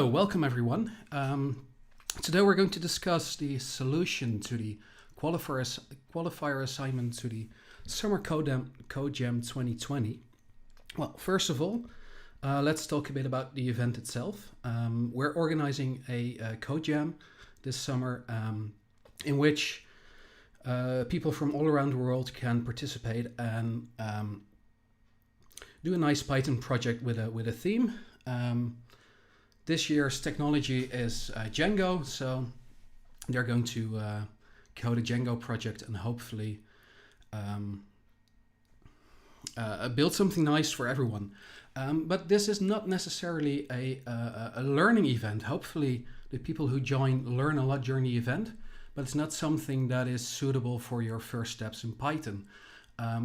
Hello, welcome everyone. Today we're going to discuss the solution to the qualifier assignment to the Summer Code Jam 2020. Well, first of all, let's talk a bit about the event itself. We're organizing a Code Jam this summer in which people from all around the world can participate and do a nice Python project with a theme. This year's technology is Django, so they're going to code a Django project and hopefully build something nice for everyone. But this is not necessarily a learning event. Hopefully the people who join learn a lot during the event, but it's not something that is suitable for your first steps in Python.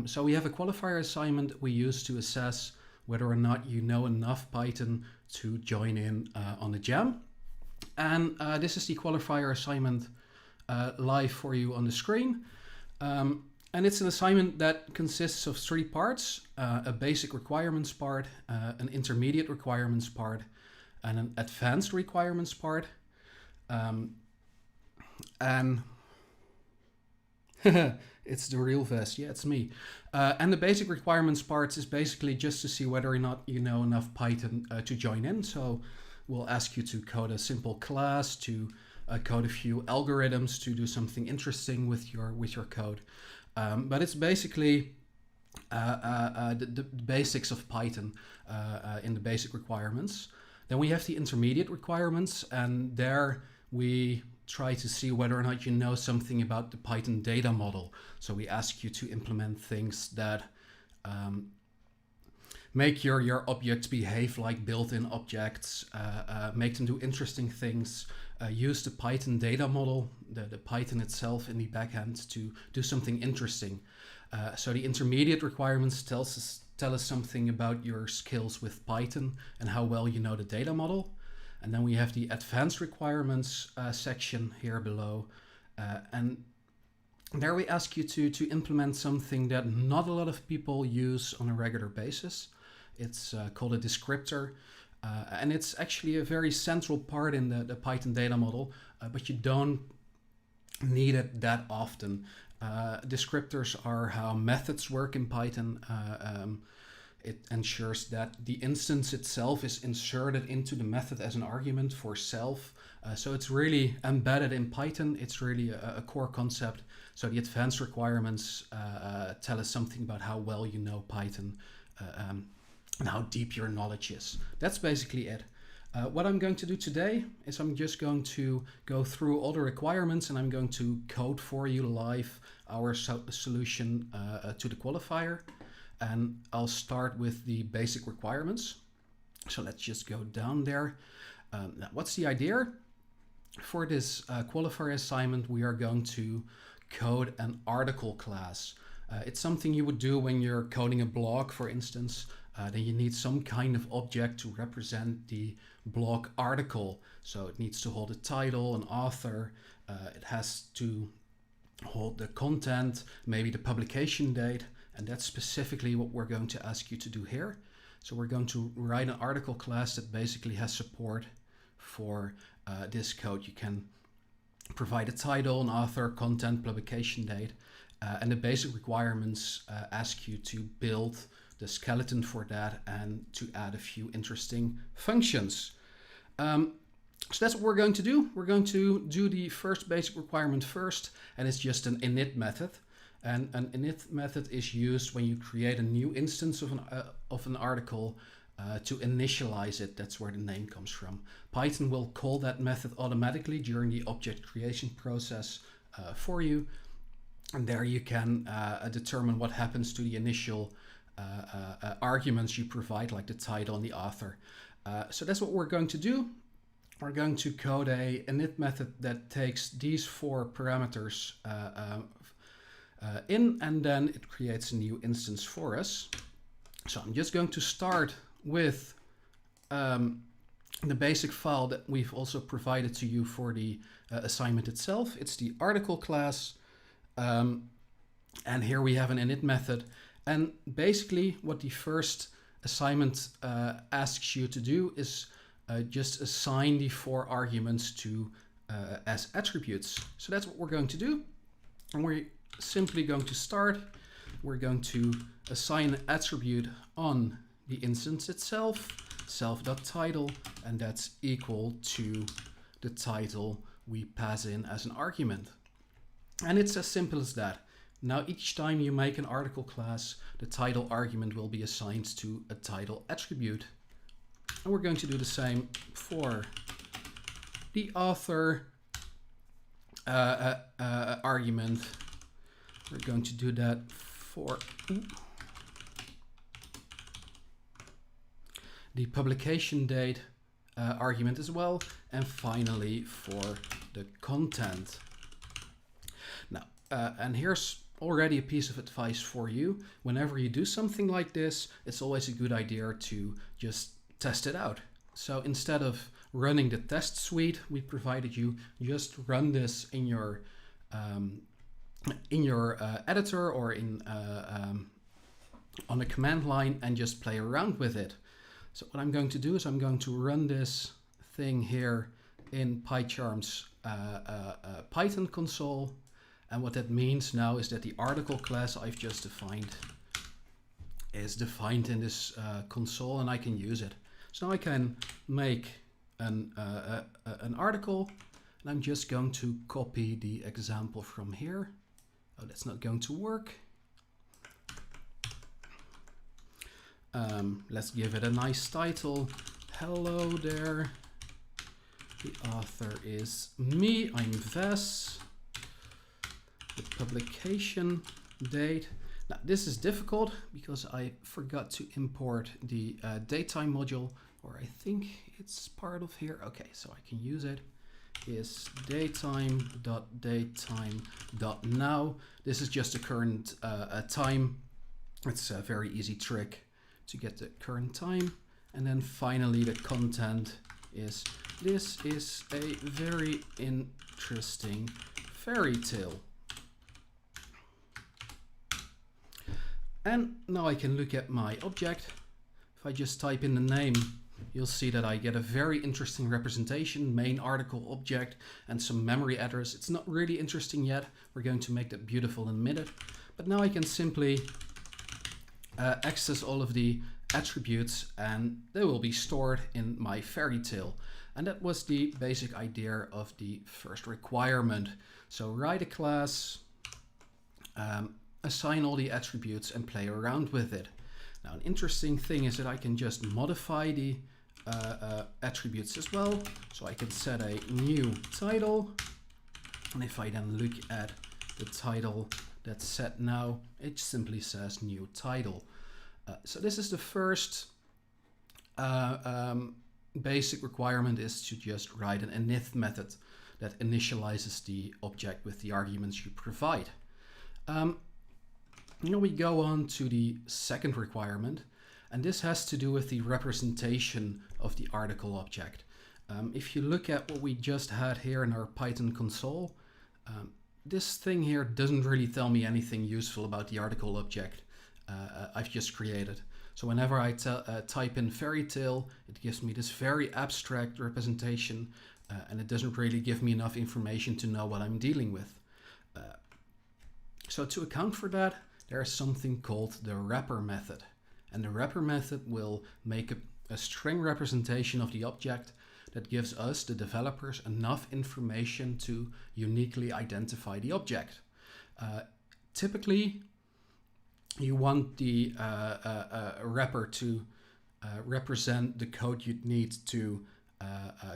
So we have a qualifier assignment we use to assess whether or not you know enough Python to join in on the jam. And this is the qualifier assignment live for you on the screen. And it's an assignment that consists of 3 parts, a basic requirements part, an intermediate requirements part, and an advanced requirements part. And it's the real vest. Yeah, it's me. And the basic requirements part is basically just to see whether or not you know enough Python to join in. So we'll ask you to code a simple class, to code a few algorithms, to do something interesting with your code. But it's basically the basics of Python in the basic requirements. Then we have the intermediate requirements, and there we try to see whether or not you know something about the Python data model. So we ask you to implement things that make your objects behave like built-in objects, make them do interesting things, use the Python data model, the Python itself in the backend to do something interesting. So the intermediate requirements tell us something about your skills with Python and how well you know the data model. And then we have the advanced requirements section here below. And there we ask you to implement something that not a lot of people use on a regular basis. It's called a descriptor. And it's actually a very central part in the Python data model, but you don't need it that often. Descriptors are how methods work in Python. It ensures that the instance itself is inserted into the method as an argument for self. So it's really embedded in Python. It's really a core concept. So the advanced requirements tell us something about how well you know Python and how deep your knowledge is. That's basically it. What I'm going to do today is I'm just going to go through all the requirements and I'm going to code for you live our solution to the qualifier. And I'll start with the basic requirements. So let's just go down there. Now, what's the idea? For this qualifier assignment, we are going to code an article class. It's something you would do when you're coding a blog, for instance. Then you need some kind of object to represent the blog article. So it needs to hold a title, an author. It has to hold the content, maybe the publication date. And that's specifically what we're going to ask you to do here. So we're going to write an article class that basically has support for this code. You can provide a title, an author, content, publication date, and the basic requirements ask you to build the skeleton for that and to add a few interesting functions. So that's what we're going to do. We're going to do the first basic requirement first, and it's just an init method. And an init method is used when you create a new instance of an article to initialize it. That's where the name comes from. Python will call that method automatically during the object creation process for you. And there you can determine what happens to the initial arguments you provide, like the title and the author. So that's what we're going to do. We're going to code a init method that takes these 4 parameters in, and then it creates a new instance for us. So I'm just going to start with the basic file that we've also provided to you for the assignment itself. It's the article class, and here we have an init method. And basically what the first assignment asks you to do is just assign the 4 arguments to as attributes. So that's what we're going to do. And we're simply going to start. We're going to assign an attribute on the instance itself, self.title, and that's equal to the title we pass in as an argument. And it's as simple as that. Now each time you make an article class, the title argument will be assigned to a title attribute. And we're going to do the same for the author argument. We're going to do that for the publication date argument as well, and finally for the content. Now, and here's already a piece of advice for you. Whenever you do something like this, it's always a good idea to just test it out. So instead of running the test suite we provided you, just run this in your editor or in on the command line and just play around with it. So what I'm going to do is I'm going to run this thing here in PyCharm's Python console. And what that means now is that the article class I've just defined is defined in this console, and I can use it. So now I can make an article, and I'm just going to copy the example from here. Oh, that's not going to work. Let's give it a nice title. Hello there. The author is me. I'm Ves. The publication date. Now this is difficult because I forgot to import the datetime module, or I think it's part of here. Okay, so I can use it. Is datetime.datetime.now. This is just the current time. It's a very easy trick to get the current time. And then finally the content is, this is a very interesting fairy tale. And now I can look at my object. If I just type in the name, you'll see that I get a very interesting representation, main article object, and some memory address. It's not really interesting yet. We're going to make that beautiful in a minute. But now I can simply access all of the attributes, and they will be stored in my fairy tale. And that was the basic idea of the first requirement. So write a class, assign all the attributes, and play around with it. Now an interesting thing is that I can just modify the attributes as well. So I can set a new title, and if I then look at the title that's set now, it simply says new title. So this is the first basic requirement, is to just write an init method that initializes the object with the arguments you provide. Now we go on to the second requirement, and this has to do with the representation of the article object. If you look at what we just had here in our Python console, this thing here doesn't really tell me anything useful about the article object I've just created. So whenever I type in fairy tale, it gives me this very abstract representation, and it doesn't really give me enough information to know what I'm dealing with. So to account for that, there's something called the wrapper method. And the wrapper method will make a string representation of the object that gives us, the developers, enough information to uniquely identify the object. Typically, you want the wrapper to represent the code you'd need to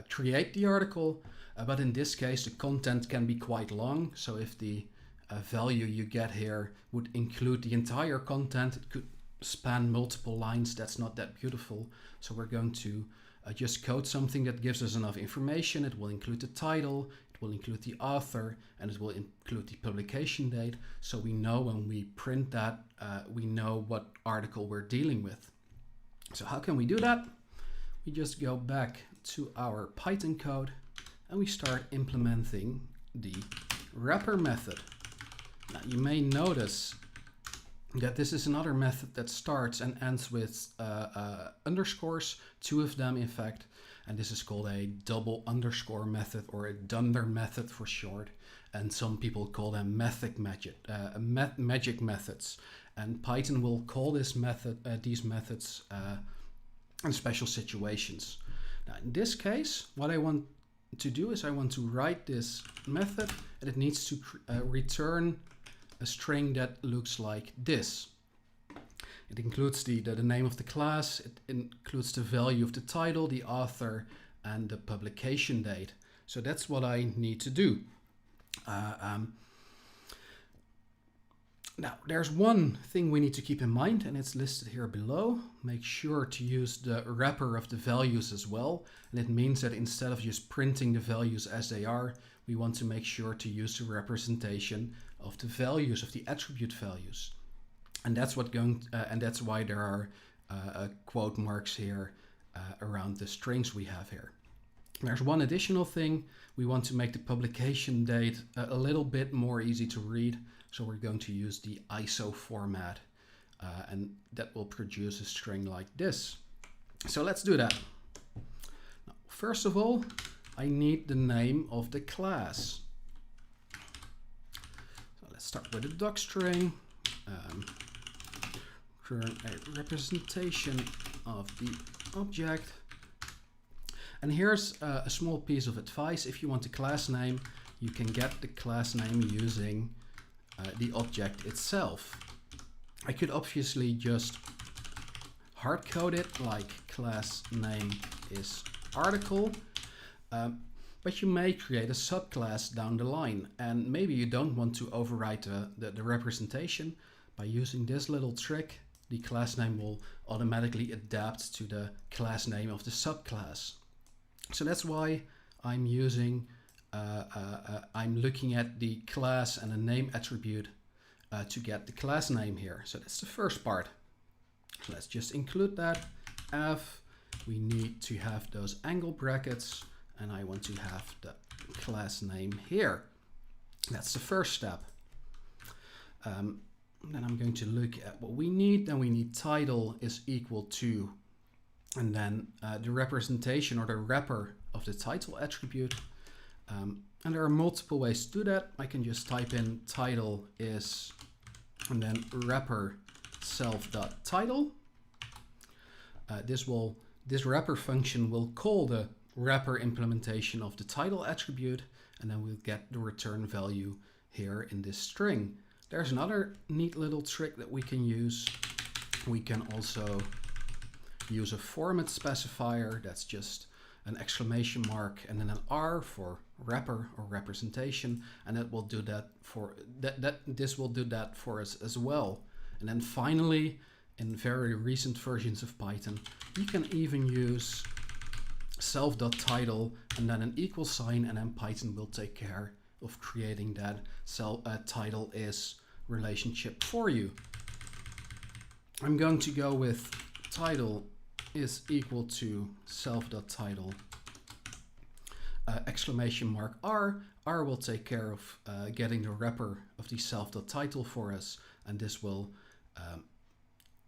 create the article, but in this case the content can be quite long. So if the value you get here would include the entire content, it could span multiple lines. That's not that beautiful. So we're going to just code something that gives us enough information. It will include the title, it will include the author, and it will include the publication date. So we know when we print that, we know what article we're dealing with. So how can we do that? We just go back to our Python code and we start implementing the wrapper method. Now you may notice that this is another method that starts and ends with underscores, 2 of them in fact, and this is called a double underscore method, or a dunder method for short, and some people call them magic methods, and Python will call this method these methods in special situations. Now in this case, what I want to do is I want to write this method, and it needs to return a string that looks like this. It includes the name of the class, it includes the value of the title, the author, and the publication date. So that's what I need to do. Now, there's one thing we need to keep in mind, and it's listed here below. Make sure to use the wrapper of the values as well. And it means that instead of just printing the values as they are, we want to make sure to use the representation of the values, of the attribute values. And that's that's why there are quote marks here around the strings we have here. There's one additional thing. We want to make the publication date a little bit more easy to read. So we're going to use the ISO format, and that will produce a string like this. So let's do that. Now, first of all, I need the name of the class. So let's start with a docstring. Return a representation of the object. And here's a small piece of advice. If you want a class name, you can get the class name using the object itself. I could obviously just hard code it like class name is article, but you may create a subclass down the line, and maybe you don't want to overwrite the representation. By using this little trick, the class name will automatically adapt to the class name of the subclass. So that's why I'm using I'm looking at the class and a name attribute to get the class name here. So that's the first part. So let's just include that. We need to have those angle brackets, and I want to have the class name here. That's the first step. Then I'm going to look at what we need. Then we need title is equal to, and then the representation or the wrapper of the title attribute. And there are multiple ways to do that. I can just type in title is, and then wrapper self.title. This wrapper function will call the wrapper implementation of the title attribute, and then we'll get the return value here in this string. There's another neat little trick that we can use. We can also use a format specifier. That's just an exclamation mark and then an R for wrapper or representation, and that will do that for this will do that for us as well. And then finally, in very recent versions of Python, you can even use self.title and then an equal sign, and then Python will take care of creating that title is relationship for you. I'm going to go with title is equal to self.title exclamation mark R. R will take care of getting the wrapper of the self.title for us, and this will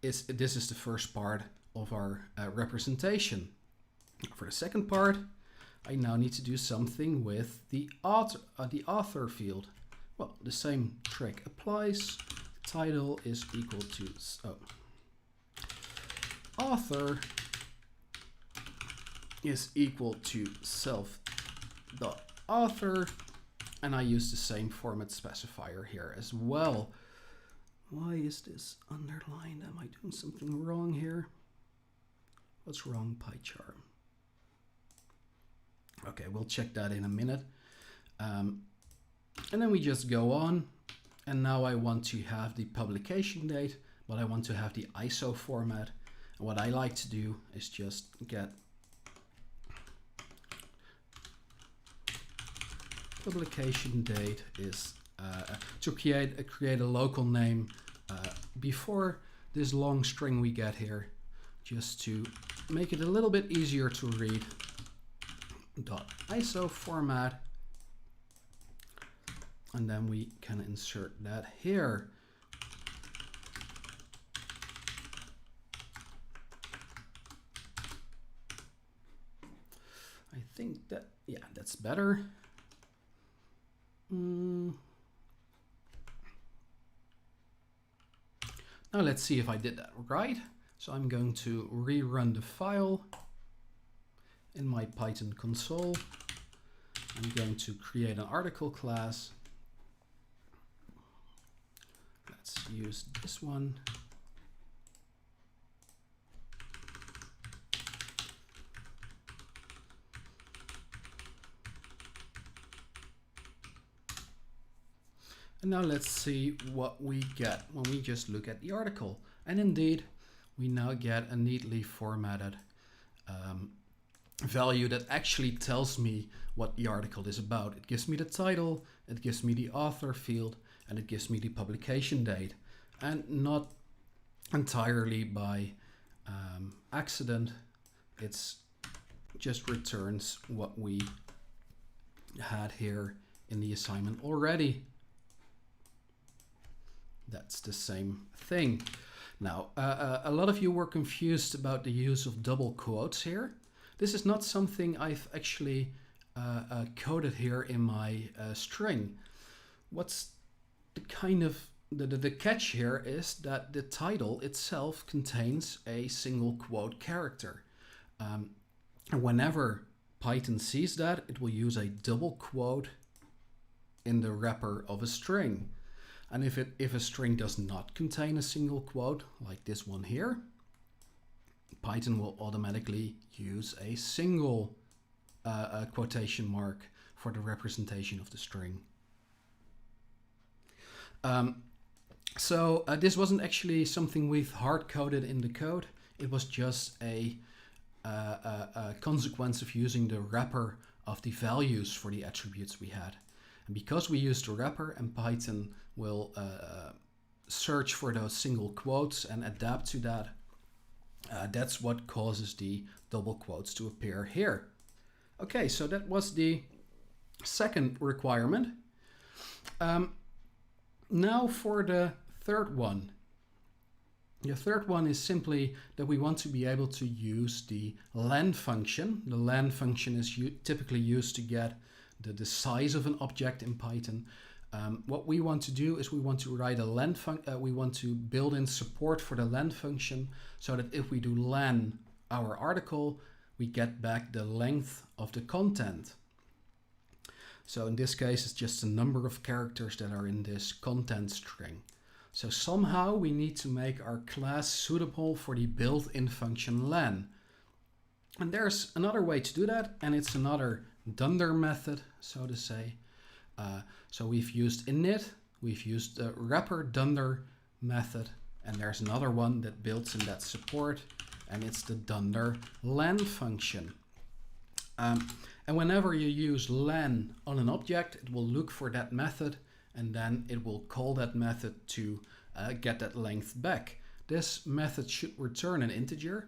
this is the first part of our representation. For the second part, I now need to do something with the author field. Well, the same trick applies. Title is equal to author is equal to self.author, and I use the same format specifier here as well. Why is this underlined? Am I doing something wrong here? What's wrong, PyCharm? Okay, we'll check that in a minute. And then we just go on, and now I want to have the publication date, but I want to have the ISO format. And what I like to do is just get publication date is to create a local name before this long string we get here, just to make it a little bit easier to read. .iso format, and then we can insert that here. think that, yeah, that's better. Now let's see if I did that right. So I'm going to rerun the file in my Python console. I'm going to create an article class. Let's use this one. And now let's see what we get when we just look at the article. And indeed, we now get a neatly formatted value that actually tells me what the article is about. It gives me the title, it gives me the author field, and it gives me the publication date. And not entirely by accident, it's just returns what we had here in the assignment already. That's the same thing. Now, a lot of you were confused about the use of double quotes here. This is not something I've actually coded here in my string. What's the kind of the catch here is that the title itself contains a single quote character. And whenever Python sees that, it will use a double quote in the wrapper of a string. And if a string does not contain a single quote, like this one here, Python will automatically use a single quotation mark for the representation of the string. This wasn't actually something we've hard-coded in the code. It was just a consequence of using the wrapper of the values for the attributes we had. And because we used the wrapper, and Python will search for those single quotes and adapt to that, that's what causes the double quotes to appear here. Okay, so that was the second requirement. Now for the third one. The third one is simply that we want to be able to use the len function. The len function is typically used to get the size of an object in Python. What we want to do is we want to write a len function. We want to build in support for the len function so that if we do len our article, we get back the length of the content. So in this case, it's just the number of characters that are in this content string. So somehow we need to make our class suitable for the built-in function len. And there's another way to do that, and it's another dunder method, so to say. So we've used init, we've used the wrapper dunder method, and there's another one that builds in that support, and it's the dunder len function. And whenever you use len on an object, it will look for that method, and then it will call that method to get that length back. This method should return an integer,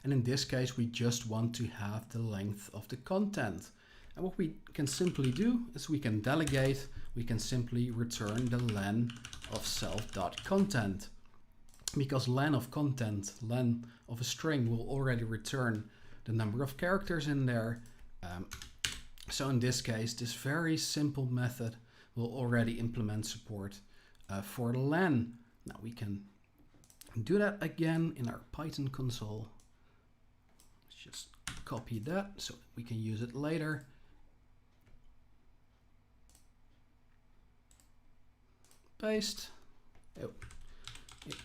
and in this case we just want to have the length of the content. And what we can simply do is we can delegate, we can simply return the len of self.content. Because len of content, len of a string, will already return the number of characters in there. So in this case, this very simple method will already implement support for len. Now we can do that again in our Python console. Let's just copy that so we can use it later. Paste. Oh,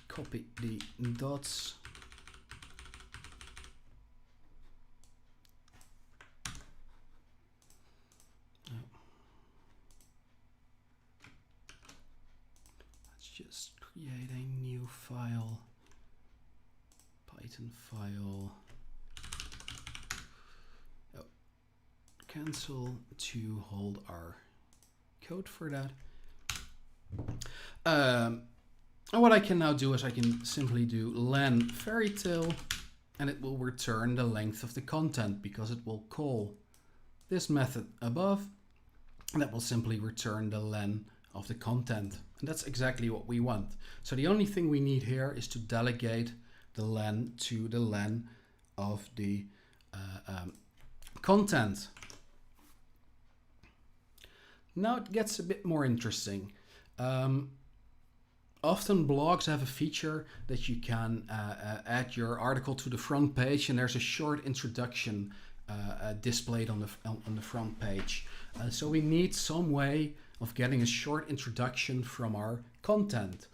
copy the dots. Let's just create a new file. Python file. Oh, cancel to hold our code for that. And what I can now do is I can simply do len fairytale, and it will return the length of the content because it will call this method above, and that will simply return the len of the content. And that's exactly what we want. So the only thing we need here is to delegate the len to the len of the content. Now it gets a bit more interesting. Often blogs have a feature that you can add your article to the front page, and there's a short introduction displayed on the front page. So we need some way of getting a short introduction from our content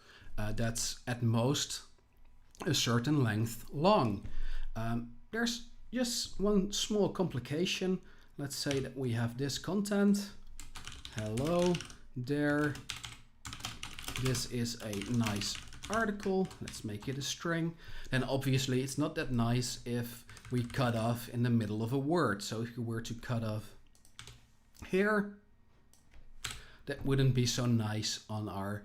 that's at most a certain length long. There's just one small complication. Let's say that we have this content. Hello there. This is a nice article. Let's make it a string. Then obviously it's not that nice if we cut off in the middle of a word. So if you were to cut off here, that wouldn't be so nice on our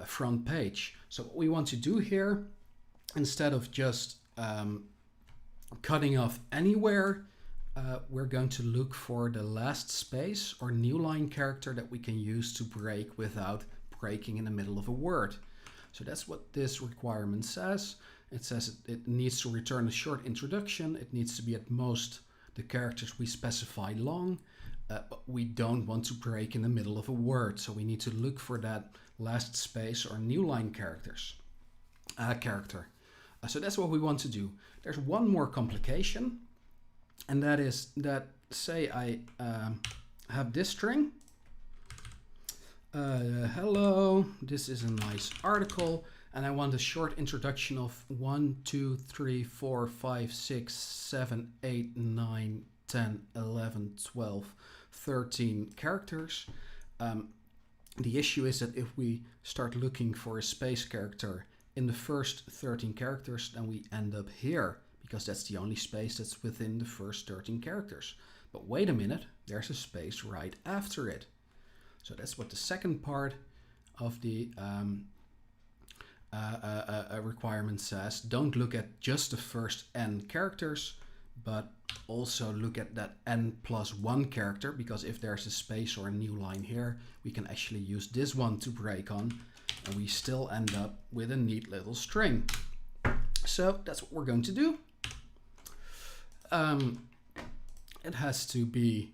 front page. So what we want to do here, instead of just cutting off anywhere, we're going to look for the last space or new line character that we can use to break without breaking in the middle of a word. So that's what this requirement says. It says it needs to return a short introduction. It needs to be at most the characters we specify long, but we don't want to break in the middle of a word. So we need to look for that last space or new line character. So that's what we want to do. There's one more complication, and that is that, say I have this string. Hello, this is a nice article, and I want a short introduction of 1, 2, 3, 4, 5, 6, 7, 8, 9, 10, 11, 12, 13 characters. The issue is that if we start looking for a space character in the first 13 characters, then we end up here, because that's the only space that's within the first 13 characters. But wait a minute, there's a space right after it. So that's what the second part of the requirement says. Don't look at just the first n characters, but also look at that n+1 character, because if there's a space or a new line here, we can actually use this one to break on, and we still end up with a neat little string. So that's what we're going to do. It has to be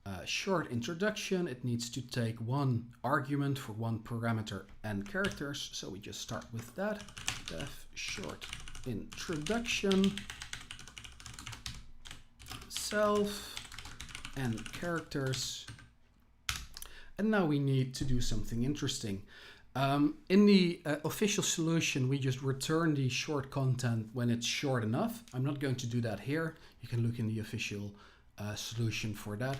a short introduction. It needs to take one argument for one parameter and characters. So we just start with that. Def short introduction, self, and characters. And now we need to do something interesting. In the official solution, we just return the short content when it's short enough. I'm not going to do that here. You can look in the official solution for that.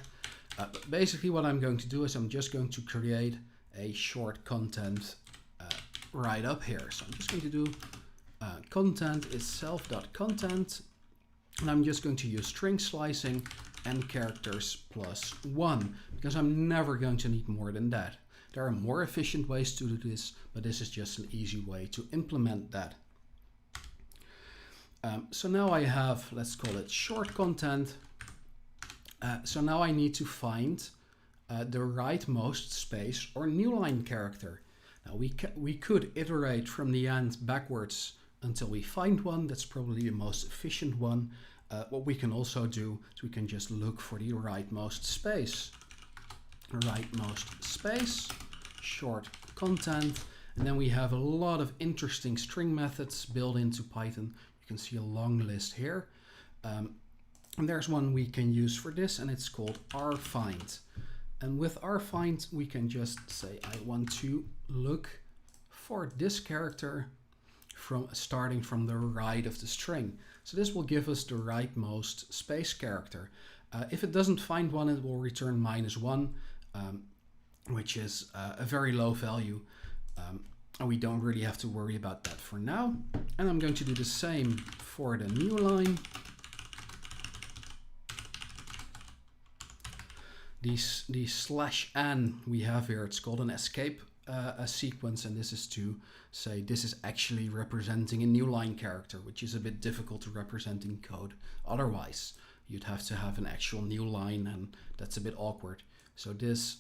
But basically what I'm going to do is I'm just going to create a short content right up here. So I'm just going to do content is self.content, and I'm just going to use string slicing and characters +1, because I'm never going to need more than that. There are more efficient ways to do this, but this is just an easy way to implement that. So now I have, let's call it short content. So now I need to find the rightmost space or new line character. Now we could iterate from the end backwards until we find one. That's probably the most efficient one. What we can also do is we can just look for the rightmost space. Rightmost space, short content, and then we have a lot of interesting string methods built into Python. You can see a long list here. And there's one we can use for this, and it's called rfind. And with rfind, we can just say, I want to look for this character starting from the right of the string. So this will give us the rightmost space character. If it doesn't find one, it will return -1, which is a very low value. And we don't really have to worry about that for now. And I'm going to do the same for the new line. The /n we have here, it's called an escape sequence, and this is to say this is actually representing a new line character, which is a bit difficult to represent in code. Otherwise, you'd have to have an actual new line, and that's a bit awkward. So this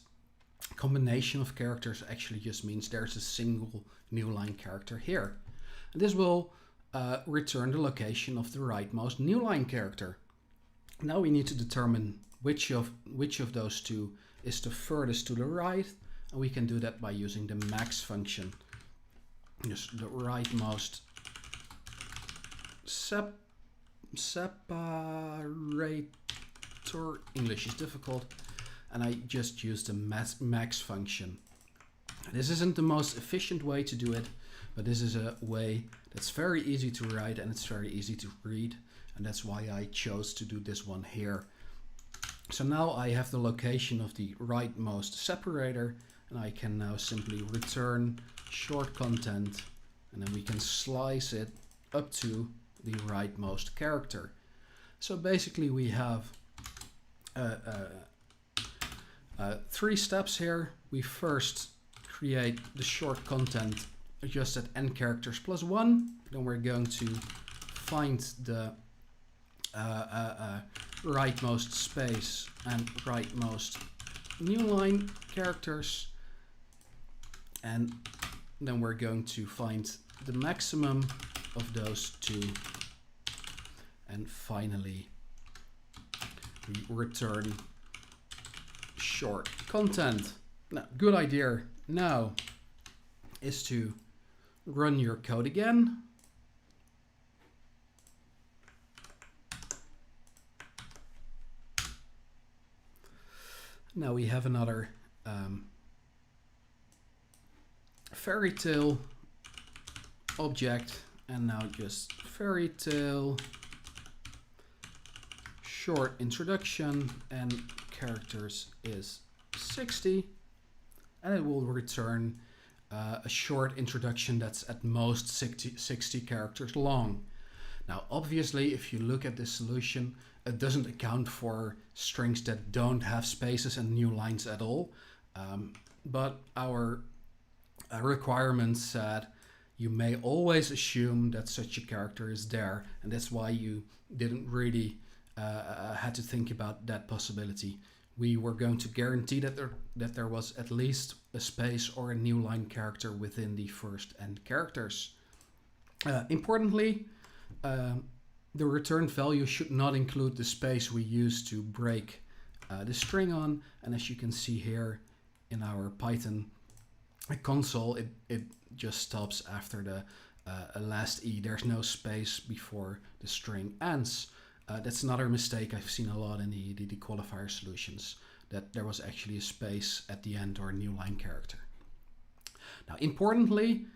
combination of characters actually just means there's a single new line character here. And this will return the location of the rightmost new line character. Now we need to determine which of those two is the furthest to the right, and we can do that by using the max function. Just the rightmost separator. English is difficult, and I just use the max function. This isn't the most efficient way to do it, but this is a way that's very easy to write and it's very easy to read, and that's why I chose to do this one here. So now I have the location of the rightmost separator, and I can now simply return short content, and then we can slice it up to the rightmost character. So basically we have 3 steps here. We first create the short content just at n characters plus 1. Then we're going to find the rightmost space and rightmost new line characters, and then we're going to find the maximum of those two, and finally we return short content. Now, good idea now is to run your code again. Now we have another fairy tale object, and now just fairy tale short introduction, and characters is 60, and it will return a short introduction that's at most 60 characters long. Now obviously if you look at this solution, it doesn't account for strings that don't have spaces and new lines at all, but our requirements said you may always assume that such a character is there, and that's why you didn't really had to think about that possibility. We were going to guarantee that there was at least a space or a new line character within the first n characters. Importantly, the return value should not include the space we use to break the string on, and as you can see here in our Python console, it just stops after the last E. There's no space before the string ends. That's another mistake I've seen a lot in the qualifier solutions, that there was actually a space at the end or a new line character. Now, importantly,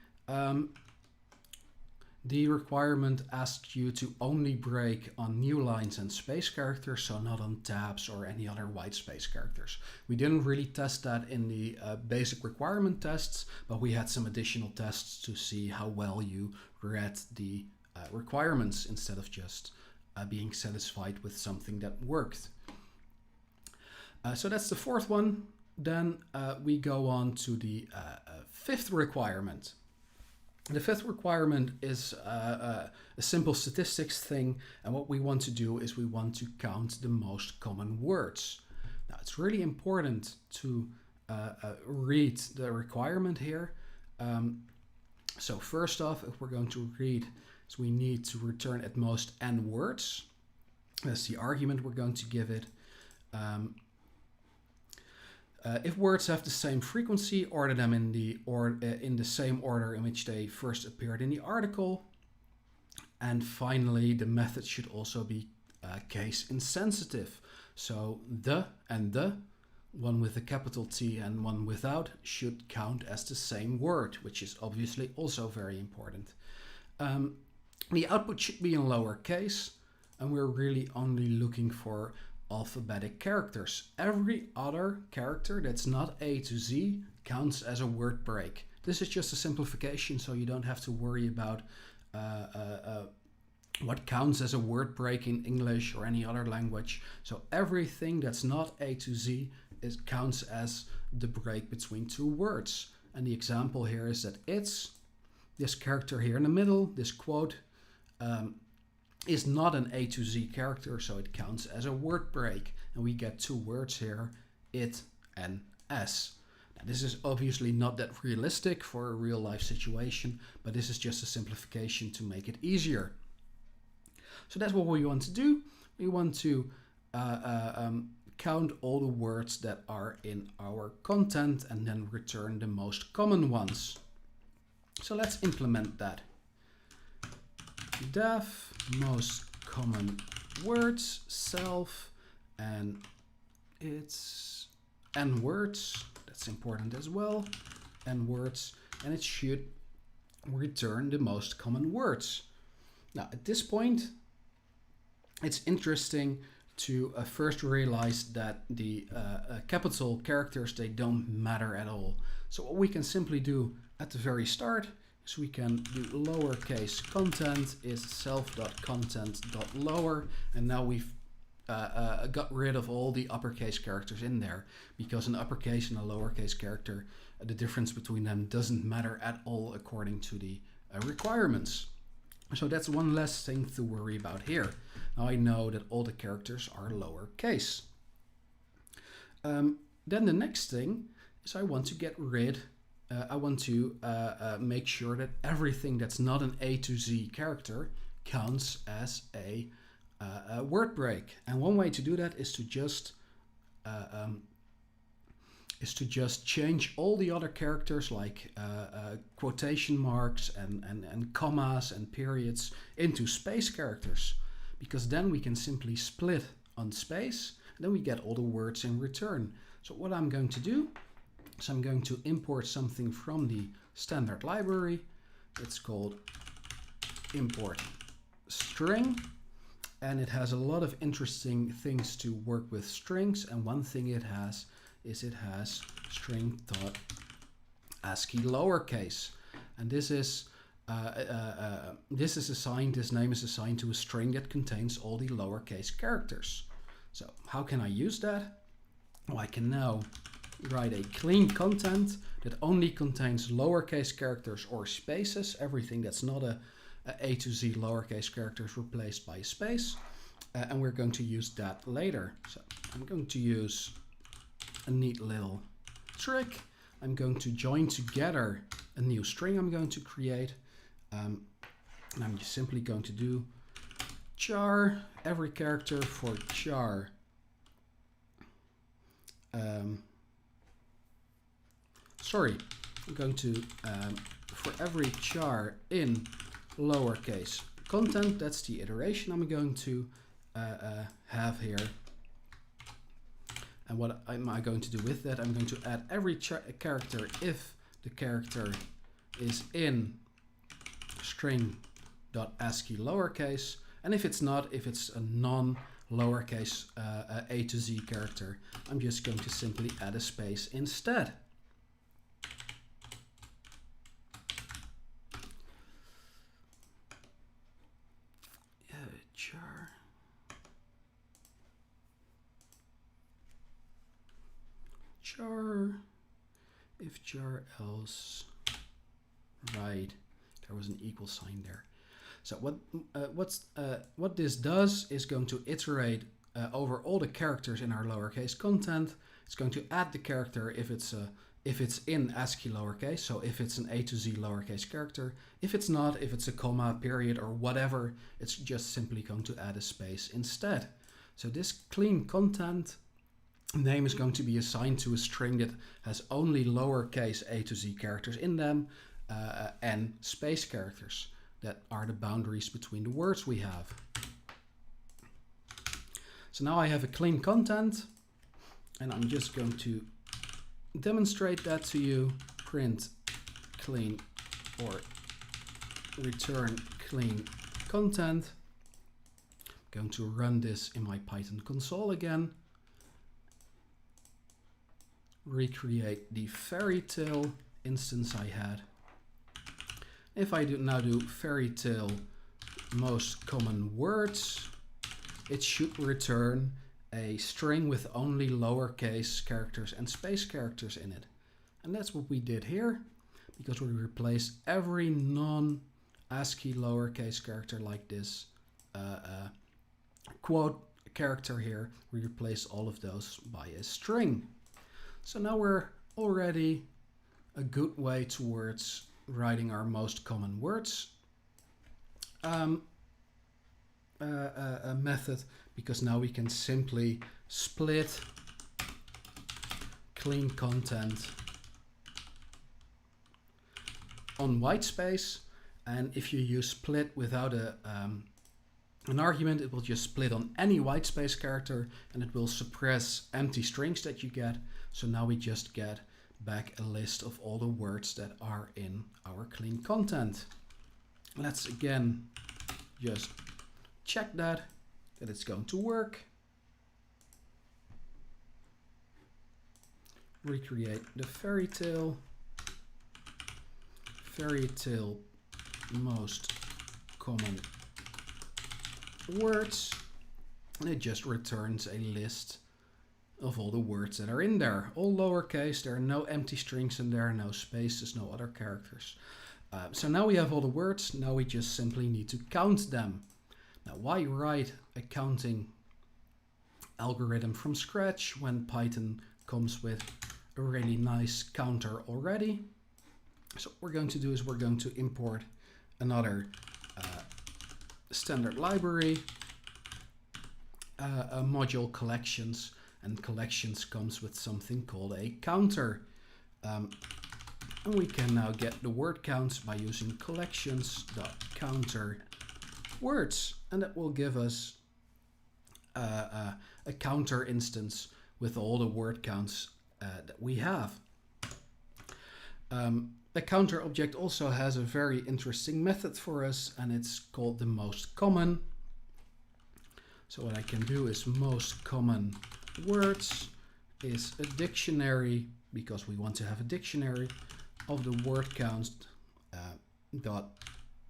the requirement asks you to only break on new lines and space characters, so not on tabs or any other white space characters. We didn't really test that in the basic requirement tests, but we had some additional tests to see how well you read the requirements instead of just being satisfied with something that worked. So that's the fourth one. Then we go on to the fifth requirement. The fifth requirement is a simple statistics thing, and what we want to do is we want to count the most common words. Now it's really important to read the requirement here. So first off, if we're going to read, so we need to return at most n words. That's the argument we're going to give it. If words have the same frequency, order them in the same order in which they first appeared in the article. And finally, the method should also be case insensitive. So the and the, one with a capital T and one without, should count as the same word, which is obviously also very important. The output should be in lowercase, and we're really only looking for alphabetic characters. Every other character that's not A to Z counts as a word break. This is just a simplification, so you don't have to worry about what counts as a word break in English or any other language. So everything that's not A to Z counts as the break between two words. And the example here is that it's, this character here in the middle, this quote, is not an A to Z character, so it counts as a word break. And we get two words here, it and s. Now, this is obviously not that realistic for a real life situation, but this is just a simplification to make it easier. So that's what we want to do. We want to count all the words that are in our content and then return the most common ones. So let's implement that. Def most common words self, and it's n words. That's important as well. N words, and it should return the most common words. Now at this point, it's interesting to first realize that the capital characters, they don't matter at all. So what we can simply do at the very start is we can do lowercase content is self.content.lower, and now we've got rid of all the uppercase characters in there, because an uppercase and a lowercase character, the difference between them doesn't matter at all according to the requirements. So that's one less thing to worry about here. Now I know that all the characters are lowercase. Then the next thing is I want to get rid, I want to make sure that everything that's not an A to Z character counts as a word break. And one way to do that is to just change all the other characters like quotation marks and commas and periods into space characters, because then we can simply split on space and then we get all the words in return. So what I'm going to do is I'm going to import something from the standard library. It's called import string, and it has a lot of interesting things to work with strings, and one thing it has is it has string.ASCII lowercase, and this name is assigned to a string that contains all the lowercase characters. So how can I use that? Well, I can now write a clean content that only contains lowercase characters or spaces, everything that's not A to Z lowercase characters replaced by a space, and we're going to use that later. So I'm going to use a neat little trick. I'm going to join together a new string I'm going to create, and I'm just simply going to do char every character for char I'm going to for every char in lowercase content, that's the iteration I'm going to have here. And what am I going to do with that? I'm going to add every character if the character is in string.ASCII lowercase, and if it's not, if it's a non-lowercase A to Z character, I'm just going to simply add a space instead. Char, if char else, right, there was an equal sign there. So what this does is going to iterate over all the characters in our lowercase content. It's going to add the character if it's in ASCII lowercase, so if it's an A to Z lowercase character. If it's not, if it's a comma, period, or whatever, it's just simply going to add a space instead. So this clean content name is going to be assigned to a string that has only lowercase A to Z characters in them and space characters that are the boundaries between the words we have. So now I have a clean content, and I'm just going to demonstrate that to you. Print clean or return clean content. I'm going to run this in my Python console again. Recreate the fairy tale instance I had. If I now do fairy tale most common words, it should return a string with only lowercase characters and space characters in it. And that's what we did here, because we replaced every non-ASCII lowercase character like this quote character here. We replaced all of those by a string. So now we're already a good way towards writing our most common words. method, because now we can simply split clean content on white space, and if you use split without an argument, it will just split on any white space character and it will suppress empty strings that you get. So now we just get back a list of all the words that are in our clean content. Let's again just check that it's going to work. Recreate the fairy tale most common words, and it just returns a list of all the words that are in there, all lowercase. There are no empty strings in there, no spaces, no other characters. So now we have all the words. Now we just simply need to count them. Now, why write a counting algorithm from scratch when Python comes with a really nice counter already? So what we're going to do is we're going to import another standard library, a module collections, and collections comes with something called a counter. And we can now get the word counts by using collections.counter words, and that will give us a counter instance with all the word counts that we have. The counter object also has a very interesting method for us, and it's called the most common. So what I can do is most common words is a dictionary, because we want to have a dictionary of the word counts dot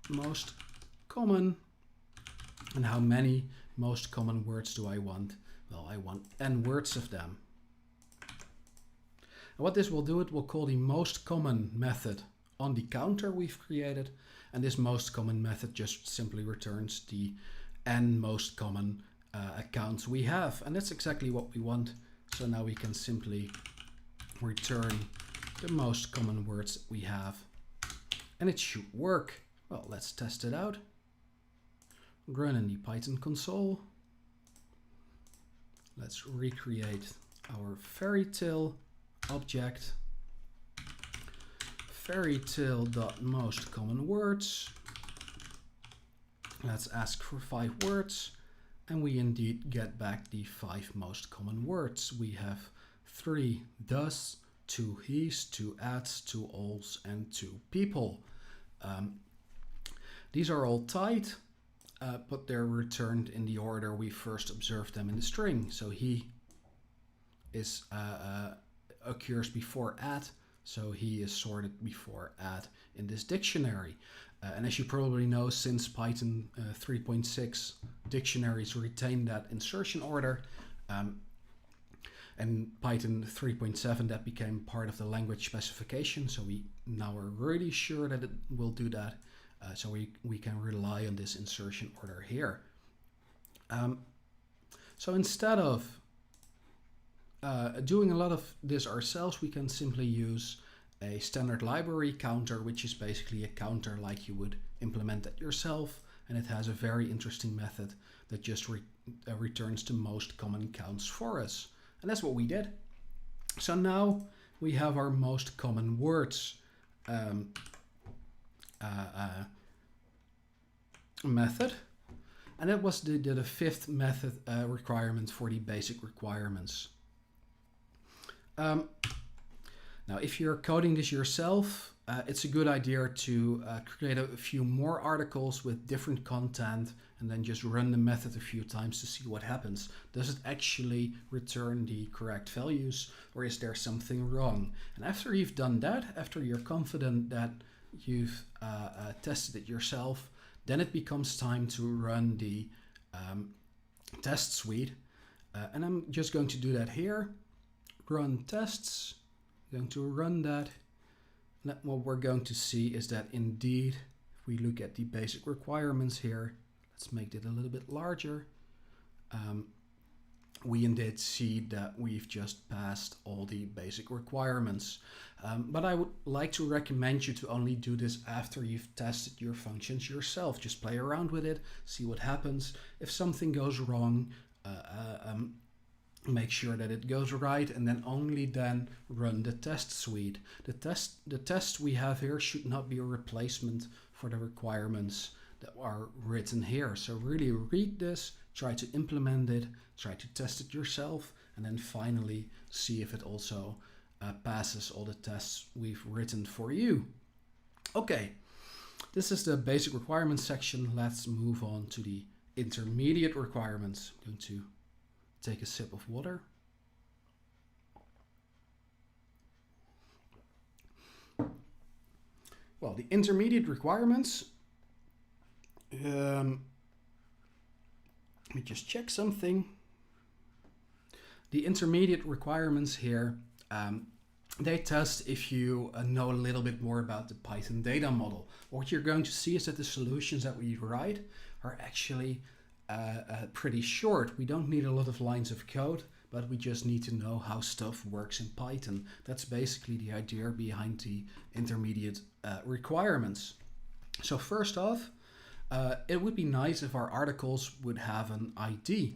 most common. And how many most common words do I want? Well, I want n words of them. And what this will do, it will call the most common method on the counter we've created, and this most common method just simply returns the n most common accounts we have, and that's exactly what we want. So now we can simply return the most common words we have, and it should work. Well, let's test it out. Run in the Python console. Let's recreate our fairy tale object, fairytale.most common words. Let's ask for 5 words, and we indeed get back the 5 most common words. We have 3 does, 2 he's, 2 ats, 2 alls, and 2 people. These are all tied, but they're returned in the order we first observed them in the string. So he is occurs before at, so he is sorted before at in this dictionary. And as you probably know, since Python 3.6 dictionaries retain that insertion order, and Python 3.7 that became part of the language specification, so we now are really sure that it will do that. So we can rely on this insertion order here. So instead of doing a lot of this ourselves, we can simply use a standard library counter, which is basically a counter like you would implement it yourself, and it has a very interesting method that just returns the most common counts for us, and that's what we did. So now we have our most common words method, and that was the 5th method requirement for the basic requirements. Now, if you're coding this yourself, it's a good idea to create a few more articles with different content and then just run the method a few times to see what happens. Does it actually return the correct values, or is there something wrong? And after you've done that, after you're confident that you've tested it yourself, then it becomes time to run the test suite. And I'm just going to do that here. Run tests. Going to run that. And what we're going to see is that indeed, if we look at the basic requirements here, let's make it a little bit larger. we indeed see that we've just passed all the basic requirements. But I would like to recommend you to only do this after you've tested your functions yourself. Just play around with it, see what happens. If something goes wrong, make sure that it goes right, and then only then run the test suite. The test we have here should not be a replacement for the requirements that are written here. So really read this, try to implement it, try to test it yourself, and then finally see if it also passes all the tests we've written for you. Okay, this is the basic requirements section. Let's move on to the intermediate requirements. I'm going to take a sip of water. Well, the intermediate requirements, let me just check something. The intermediate requirements here, they test if you know a little bit more about the Python data model. What you're going to see is that the solutions that we write are actually pretty short. We don't need a lot of lines of code, but we just need to know how stuff works in Python. That's basically the idea behind the intermediate requirements. So first off, it would be nice if our articles would have an ID,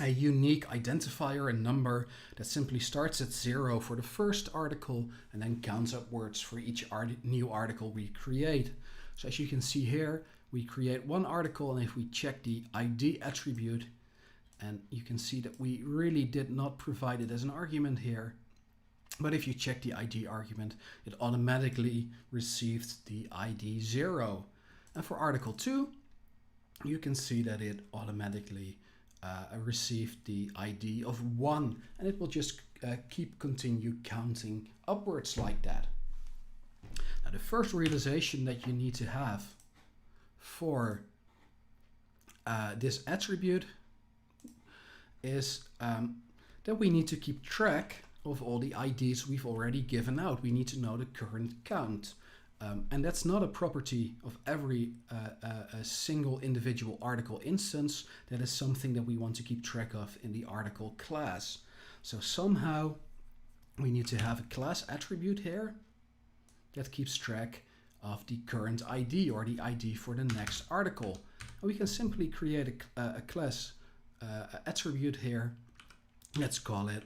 a unique identifier, a number that simply starts at 0 for the first article and then counts upwards for each new article we create. So as you can see here, we create one article, and if we check the ID attribute, and you can see that we really did not provide it as an argument here, but if you check the ID argument, it automatically received the ID 0. And for article 2, you can see that it automatically received the ID of 1, and it will just continue counting upwards like that. Now the first realization that you need to have for this attribute is that we need to keep track of all the IDs we've already given out. We need to know the current count. And that's not a property of every a single individual article instance. That is something that we want to keep track of in the article class. So somehow we need to have a class attribute here that keeps track of the current ID or the ID for the next article. And we can simply create a class attribute here. Let's call it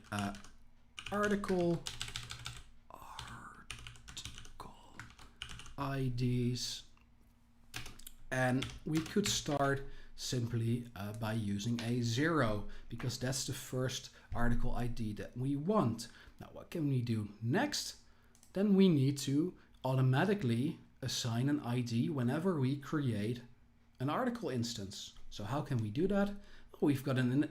article IDs, and we could start simply by using a 0 because that's the first article ID that we want. Now what can we do next? Then we need to automatically assign an ID whenever we create an article instance. So how can we do that? Oh, we've got an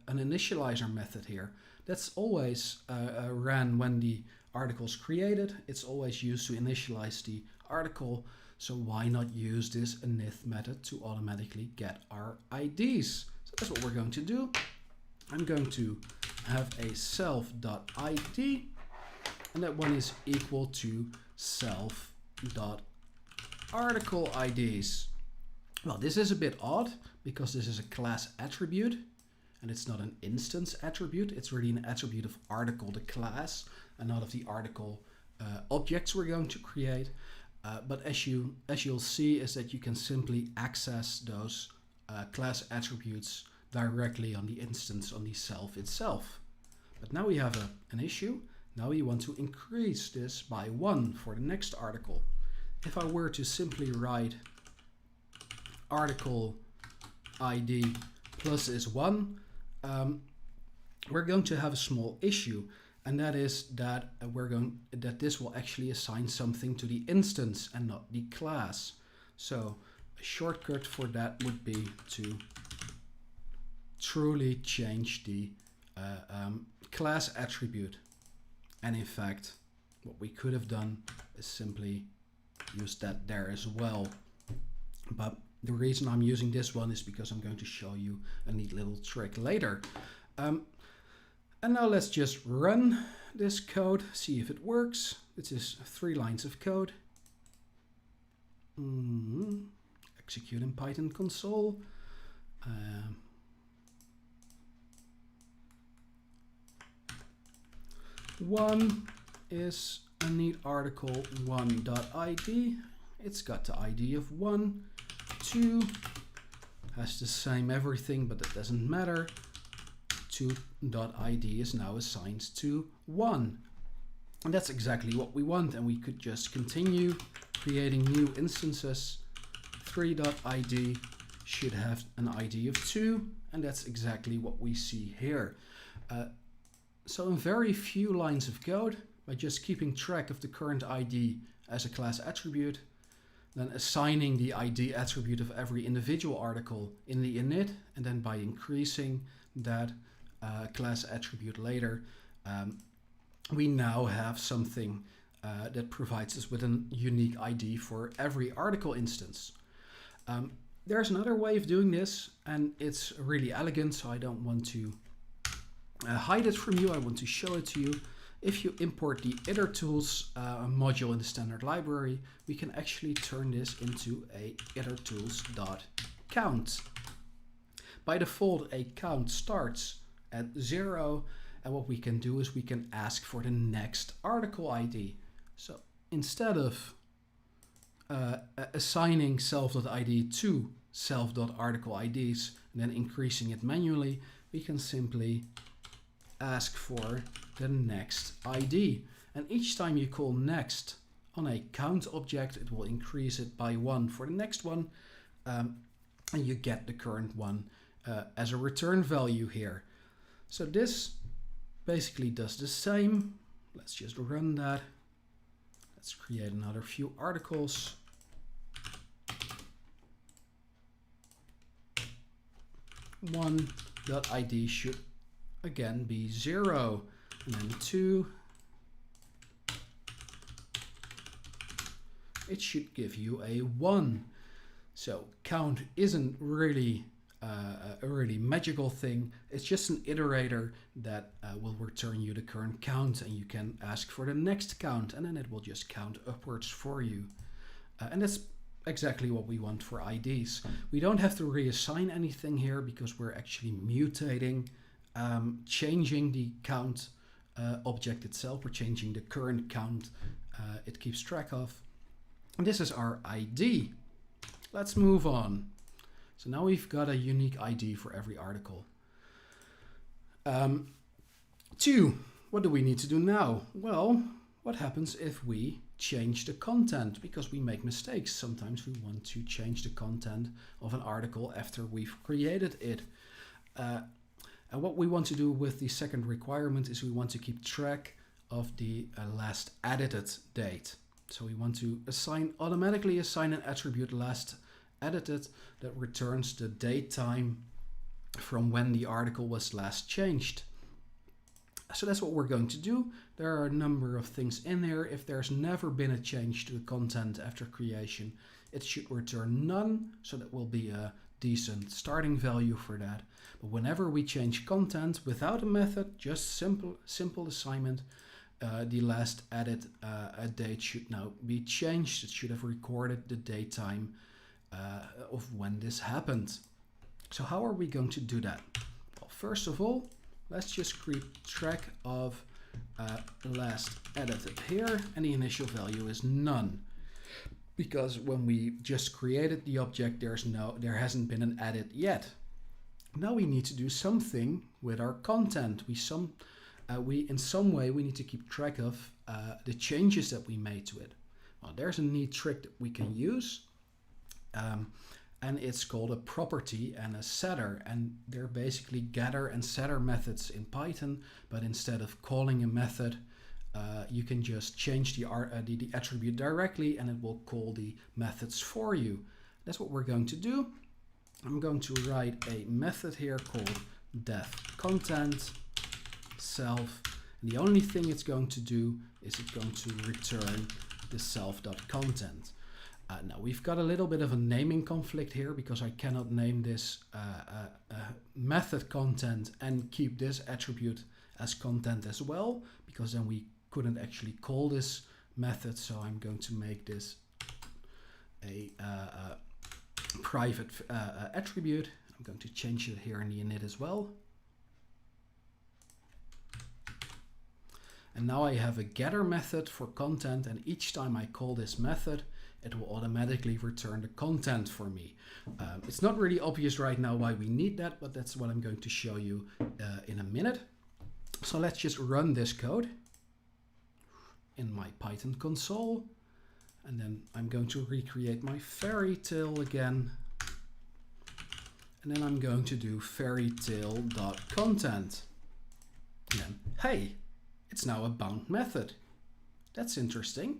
initializer method here that's always ran when the article is created. It's always used to initialize the article, so why not use this init method to automatically get our IDs? So that's what we're going to do. I'm going to have a self.id, and that one is equal to self.article IDs. Well, this is a bit odd because this is a class attribute and it's not an instance attribute. It's really an attribute of article, the class, and not of the article objects we're going to create. But as you'll see is that you can simply access those class attributes directly on the instance, on the self itself. But now we have an issue. Now we want to increase this by 1 for the next article. If I were to simply write article ID plus is 1, we're going to have a small issue. And that is that this will actually assign something to the instance and not the class. So a shortcut for that would be to truly change the class attribute. And in fact, what we could have done is simply use that there as well. But the reason I'm using this one is because I'm going to show you a neat little trick later. And now let's just run this code, see if it works. This is 3 lines of code. Execute in Python console. 1 is init article 1.id. It's got the ID of 1. 2 has the same everything, but that doesn't matter. 2.id is now assigned to 1. And that's exactly what we want, and we could just continue creating new instances. 3.id should have an ID of 2, and that's exactly what we see here. So in very few lines of code, by just keeping track of the current ID as a class attribute, then assigning the ID attribute of every individual article in the init, and then by increasing that class attribute later, we now have something that provides us with a unique ID for every article instance. There's another way of doing this, and it's really elegant, so I don't want to hide it from you. I want to show it to you. If you import the itertools module in the standard library, we can actually turn this into a itertools.count. By default, a count starts at 0, and what we can do is we can ask for the next article ID. So instead of assigning self.id to self.articleIDs and then increasing it manually, we can simply ask for the next ID. And each time you call next on a count object, it will increase it by 1 for the next one, and you get the current one as a return value here. So this basically does the same. Let's just run that. Let's create another few articles. One.id should again be 0, and then 2. It should give you a 1. So count isn't really a really magical thing. It's just an iterator that will return you the current count, and you can ask for the next count, and then it will just count upwards for you. And that's exactly what we want for IDs. We don't have to reassign anything here because we're actually mutating, changing the count object itself. We're changing the current count it keeps track of. And this is our ID. Let's move on. So now we've got a unique ID for every article. 2, what do we need to do now? Well, what happens if we change the content? Because we make mistakes. Sometimes we want to change the content of an article after we've created it. And what we want to do with the second requirement is we want to keep track of the last edited date. So we want to automatically assign an attribute last edited that returns the date time from when the article was last changed. So that's what we're going to do. There are a number of things in there. If there's never been a change to the content after creation, it should return none. So that will be a decent starting value for that. But whenever we change content without a method, just simple assignment, the last edit date should now be changed. It should have recorded the date time of when this happened. So how are we going to do that? Well, first of all, let's just keep track of last edited here, and the initial value is none, because when we just created the object, there hasn't been an edit yet. Now we need to do something with our content. In some way we need to keep track of the changes that we made to it. Well, there's a neat trick that we can use. And it's called a property and a setter, and they're basically getter and setter methods in Python, but instead of calling a method, you can just change the attribute directly and it will call the methods for you. That's what we're going to do. I'm going to write a method here called defContent self, and the only thing it's going to do is it's going to return the self.content. Now we've got a little bit of a naming conflict here because I cannot name this method content and keep this attribute as content as well, because then we couldn't actually call this method. So I'm going to make this a private attribute. I'm going to change it here in the init as well. And now I have a getter method for content, and each time I call this method, it will automatically return the content for me. It's not really obvious right now why we need that, but that's what I'm going to show you in a minute. So let's just run this code in my Python console. And then I'm going to recreate my fairy tale again. And then I'm going to do fairytale.content. And then, hey, it's now a bound method. That's interesting.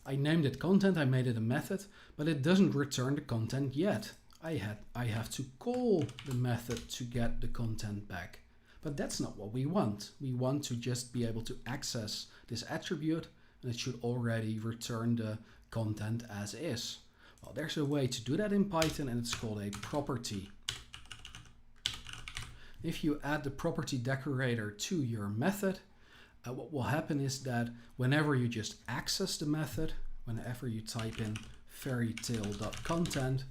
I named it content, I made it a method, but it doesn't return the content yet. I have to call the method to get the content back. But that's not what we want. We want to just be able to access this attribute, and it should already return the content as is. Well, there's a way to do that in Python, and it's called a property. If you add the property decorator to your method, what will happen is that whenever you just access the method, whenever you type in fairytale.content,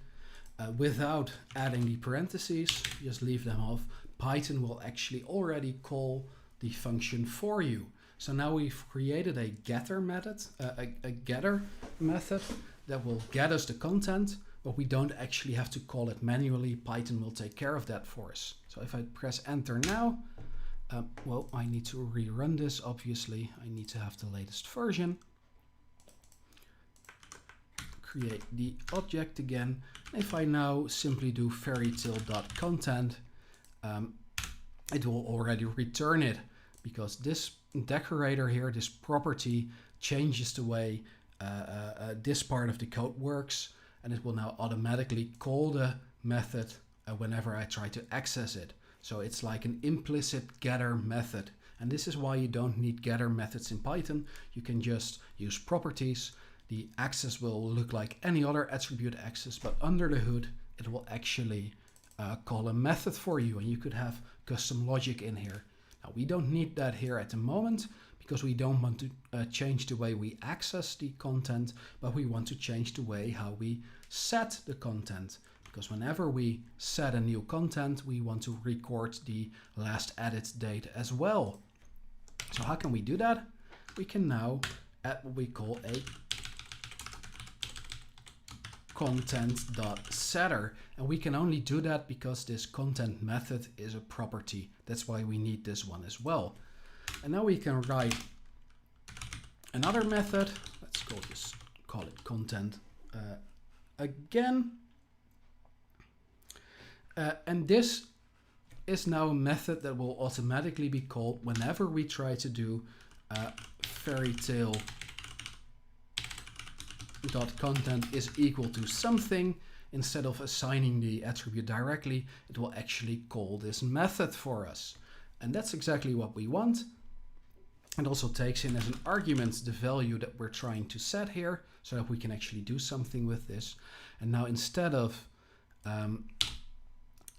without adding the parentheses, just leave them off, Python will actually already call the function for you. So now we've created a getter method, that will get us the content, but we don't actually have to call it manually. Python will take care of that for us. So if I press enter now, well, I need to rerun this, obviously. I need to have the latest version. Create the object again. If I now simply do fairytale.content, it will already return it, because this decorator here, this property, changes the way this part of the code works, and it will now automatically call the method whenever I try to access it. So it's like an implicit getter method. And this is why you don't need getter methods in Python. You can just use properties. The access will look like any other attribute access, but under the hood, it will actually call a method for you, and you could have custom logic in here. Now, we don't need that here at the moment because we don't want to change the way we access the content, but we want to change the way how we set the content. Because whenever we set a new content, we want to record the last edit date as well. So how can we do that? We can now add what we call a content.setter, and we can only do that because this content method is a property. That's why we need this one as well. And now we can write another method. Let's just call it content again. And this is now a method that will automatically be called whenever we try to do fairytale.content is equal to something. Instead of assigning the attribute directly, it will actually call this method for us. And that's exactly what we want. It also takes in as an argument the value that we're trying to set here, so that we can actually do something with this. And now instead of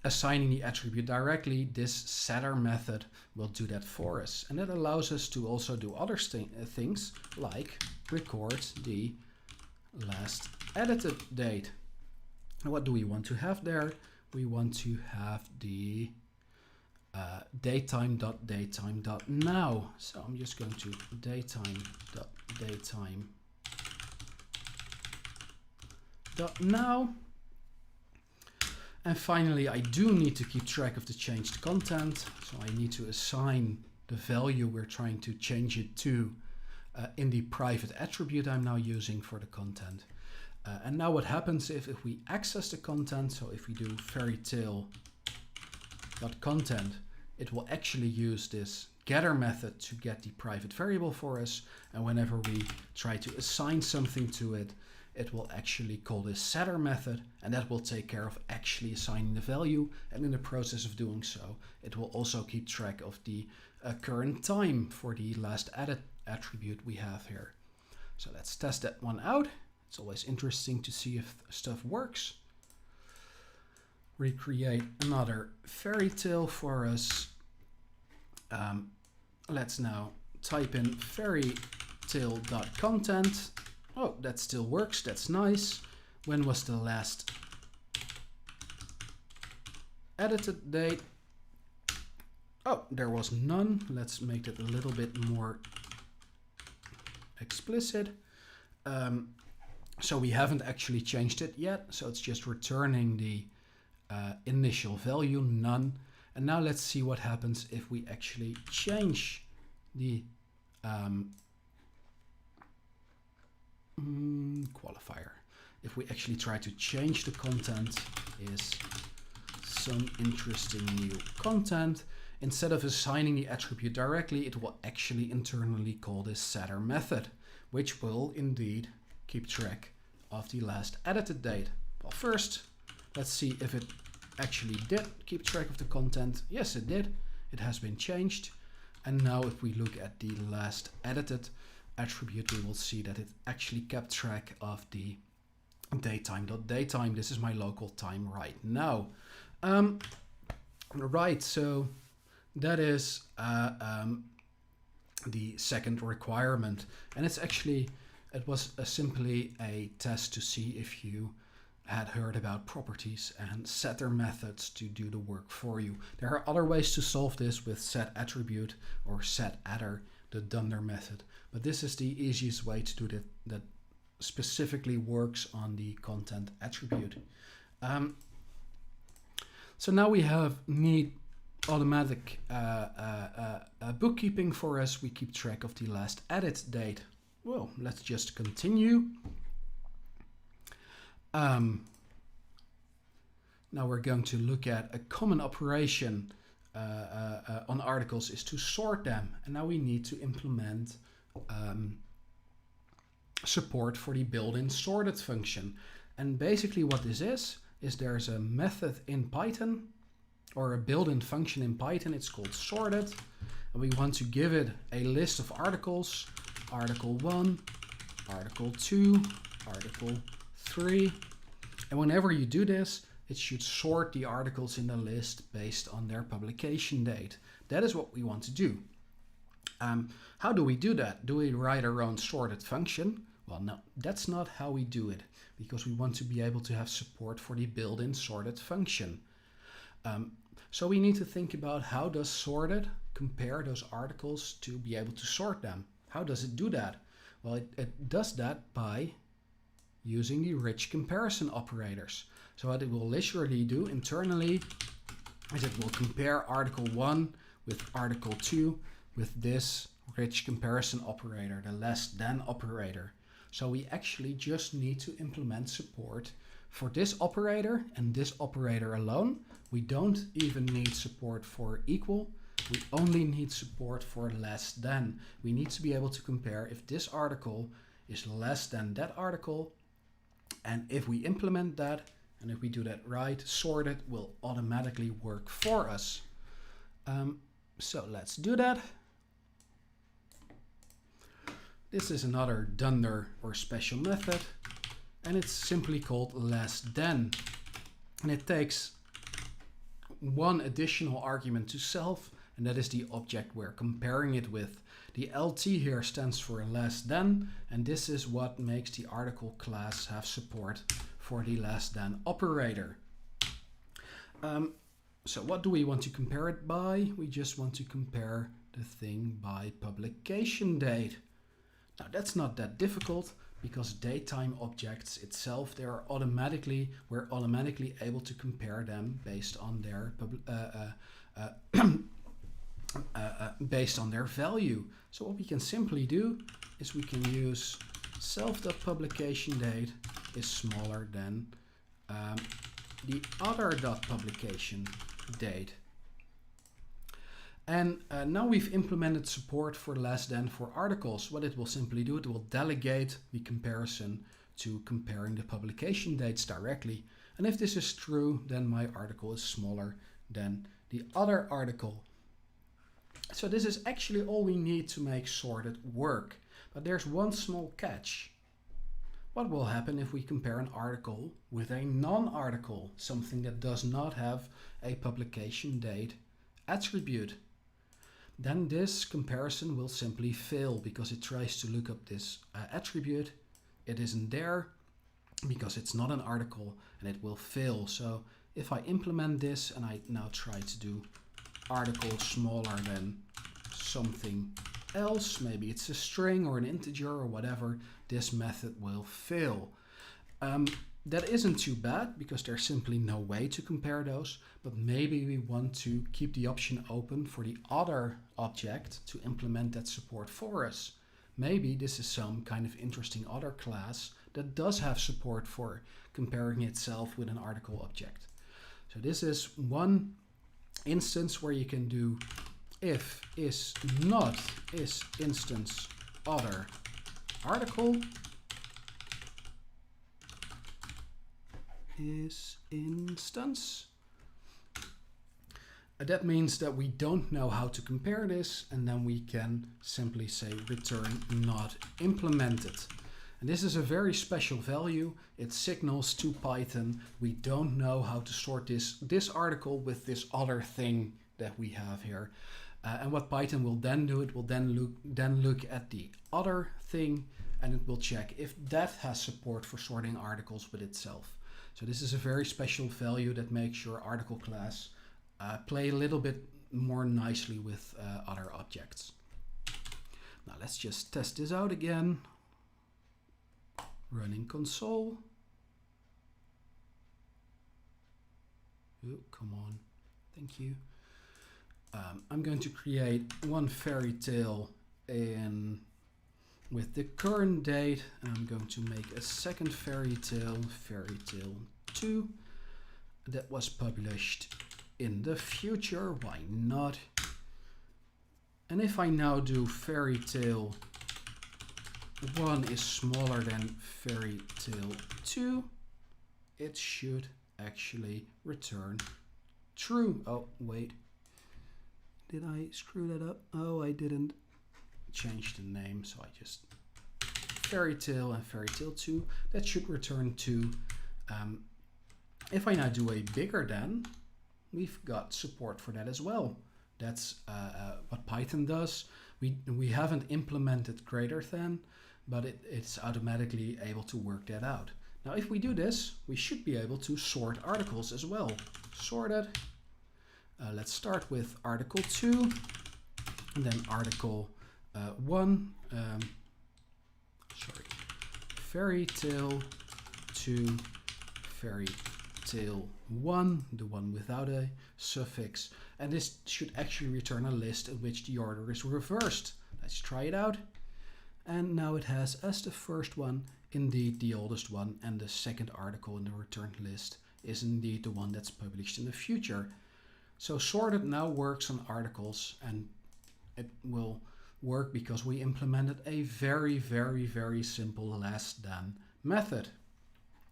assigning the attribute directly, this setter method will do that for us. And that allows us to also do other things like record the last edited date. And what do we want to have there? We want to have the datetime.datetime.now. So I'm just going to datetime.datetime.now. And finally, I do need to keep track of the changed content. So I need to assign the value we're trying to change it to in the private attribute I'm now using for the content. And now what happens if we access the content, so if we do fairytale.content, it will actually use this getter method to get the private variable for us. And whenever we try to assign something to it, it will actually call this setter method, and that will take care of actually assigning the value. And in the process of doing so, it will also keep track of the current time for the last edit attribute we have here. So let's test that one out. It's always interesting to see if stuff works. Recreate another fairy tale for us. Let's now type in fairytale.content. Oh, that still works. That's nice. When was the last edited date? Oh, there was none. Let's make it a little bit more explicit. So we haven't actually changed it yet. So it's just returning the initial value, none. And now let's see what happens if we actually change the qualifier. If we actually try to change the content is some interesting new content. Instead of assigning the attribute directly, it will actually internally call this setter method, which will indeed keep track of the last edited date. Well, first, let's see if it actually did keep track of the content. Yes, it did. It has been changed. And now if we look at the last edited attribute, we will see that it actually kept track of the datetime.datetime. This is my local time right now. Right, so that is the second requirement. And it's actually, it was simply a test to see if you had heard about properties and setter methods to do the work for you. There are other ways to solve this with set attribute or set attr, the dunder method, but this is the easiest way to do that, that specifically works on the content attribute. So now we have neat automatic bookkeeping for us. We keep track of the last edit date. Well, let's just continue. Now we're going to look at a common operation on articles is to sort them. And now we need to implement support for the built-in sorted function. And basically what this is there's a method in Python or a built-in function in Python. It's called sorted. And we want to give it a list of articles, article 1, article 2, article 3. And whenever you do this, it should sort the articles in the list based on their publication date. That is what we want to do. How do we do that? Do we write our own sorted function? Well, no, that's not how we do it, because we want to be able to have support for the built-in sorted function. So we need to think about how does sorted compare those articles to be able to sort them. How does it do that? Well, it does that by using the rich comparison operators. So what it will literally do internally is it will compare article 1 with article 2 with this rich comparison operator, the less than operator. So we actually just need to implement support for this operator and this operator alone. We don't even need support for equal. We only need support for less than. We need to be able to compare if this article is less than that article. And if we implement that, and if we do that right, sorted will automatically work for us. So let's do that. This is another dunder or special method, and it's simply called less than. And it takes one additional argument to self, and that is the object we're comparing it with. The LT here stands for less than, and this is what makes the article class have support for the less than operator. So what do we want to compare it by? We just want to compare the thing by publication date. Now that's not that difficult, because datetime objects itself, we're automatically able to compare them based on their value. So what we can simply do is we can use self.publication date is smaller than the other.publication date. And now we've implemented support for less than for articles. What it will simply do, it will delegate the comparison to comparing the publication dates directly. And if this is true, then my article is smaller than the other article. So this is actually all we need to make sorted work. But there's one small catch. What will happen if we compare an article with a non-article, something that does not have a publication date attribute? Then this comparison will simply fail, because it tries to look up this attribute. It isn't there because it's not an article, and it will fail. So if I implement this and I now try to do article smaller than something else, maybe it's a string or an integer or whatever, this method will fail. That isn't too bad because there's simply no way to compare those, but maybe we want to keep the option open for the other object to implement that support for us. Maybe this is some kind of interesting other class that does have support for comparing itself with an article object. So this is one instance where you can do if is not is instance other article is instance. That means that we don't know how to compare this, and then we can simply say return not implemented. And this is a very special value. It signals to Python we don't know how to sort this article with this other thing that we have here. And what Python will then do, it will then look at the other thing, and it will check if that has support for sorting articles with itself. So this is a very special value that makes your article class play a little bit more nicely with other objects. Now let's just test this out again. Running console. Oh, come on. Thank you. I'm going to create one fairy tale with the current date, and I'm going to make a second fairy tale 2, that was published in the future. Why not? And if I now do fairy tale 1 is smaller than fairy tale 2, it should actually return true. Oh, wait. Did I screw that up? Oh, I didn't change the name, so I just fairy tale and fairy tale 2. That should return 2. If I now do a bigger than, we've got support for that as well. That's what Python does. We haven't implemented greater than, but it's automatically able to work that out. Now, if we do this, we should be able to sort articles as well. Sorted. Let's start with article 2, and then article 1. Fairy tale 2, fairy tale 1, the one without a suffix. And this should actually return a list in which the order is reversed. Let's try it out. And now it has as the first one indeed the oldest one, and the second article in the returned list is indeed the one that's published in the future. So sorted now works on articles, and it will work because we implemented a very, very, very simple less than method.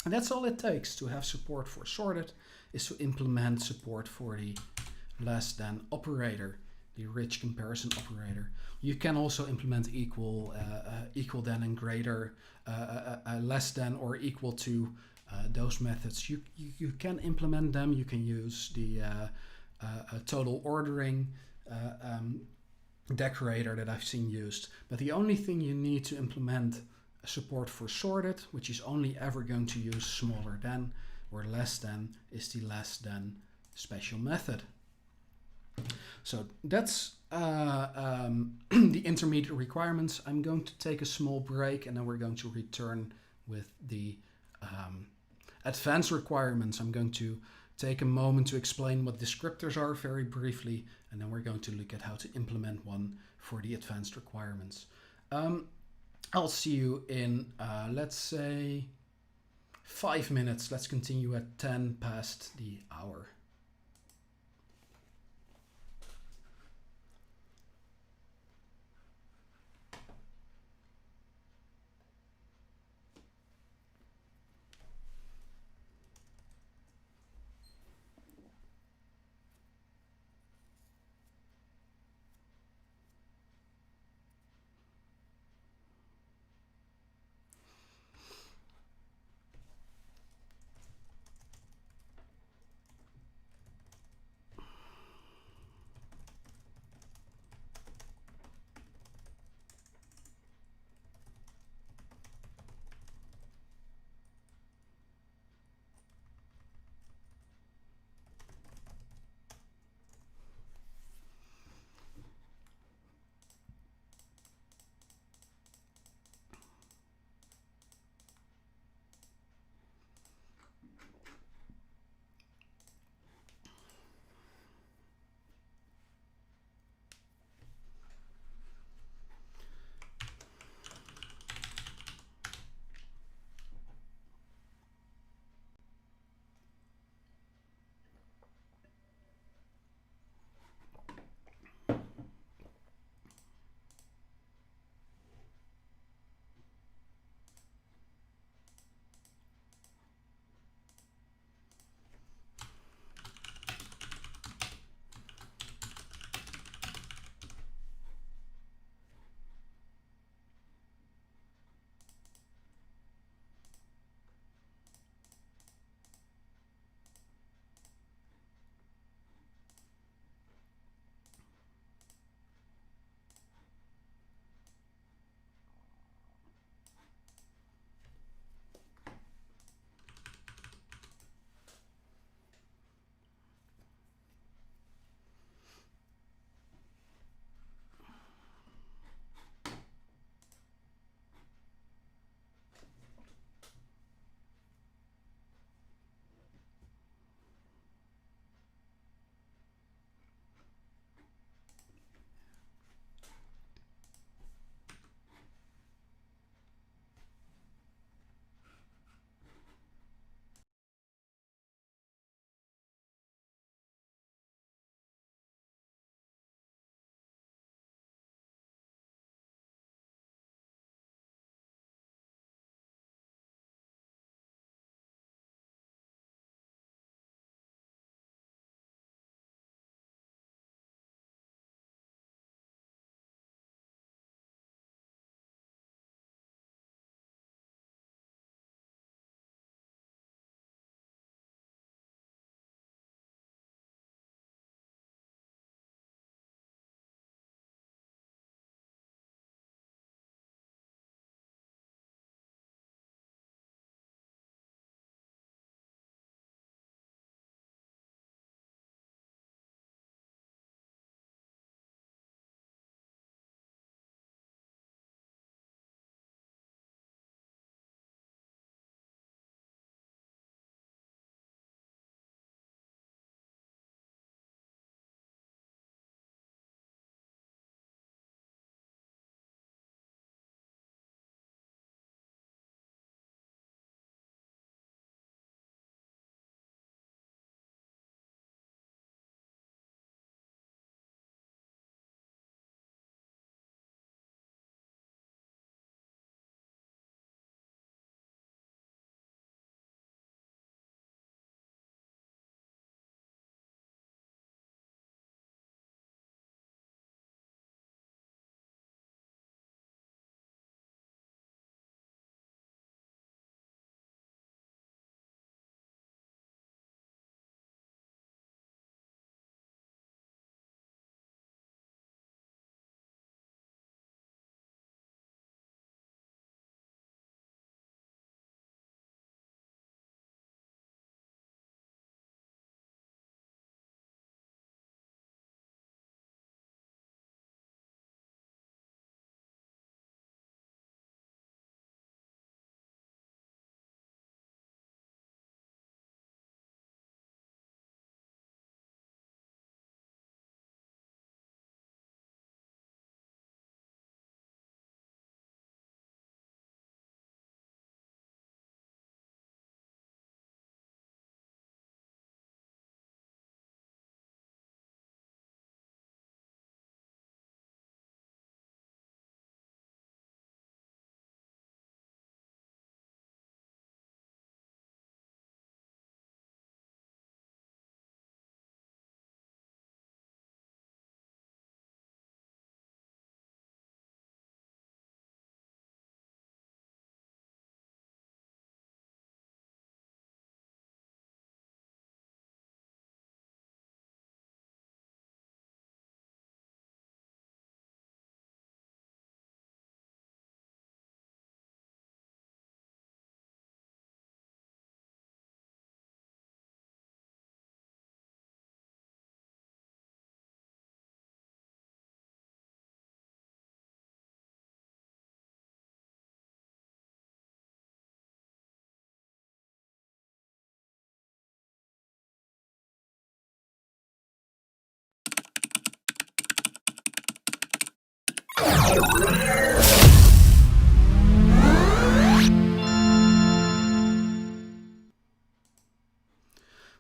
And that's all it takes to have support for sorted, is to implement support for the less than operator, the rich comparison operator. You can also implement equal, equal than and greater, less than or equal to, those methods. You can implement them. You can use the total ordering decorator that I've seen used. But the only thing you need to implement support for sorted, which is only ever going to use smaller than or less than, is the less than special method. So that's the intermediate requirements. I'm going to take a small break, and then we're going to return with the advanced requirements. I'm going to take a moment to explain what descriptors are very briefly, and then we're going to look at how to implement one for the advanced requirements. I'll see you in, let's say, 5 minutes. Let's continue at 10 past the hour.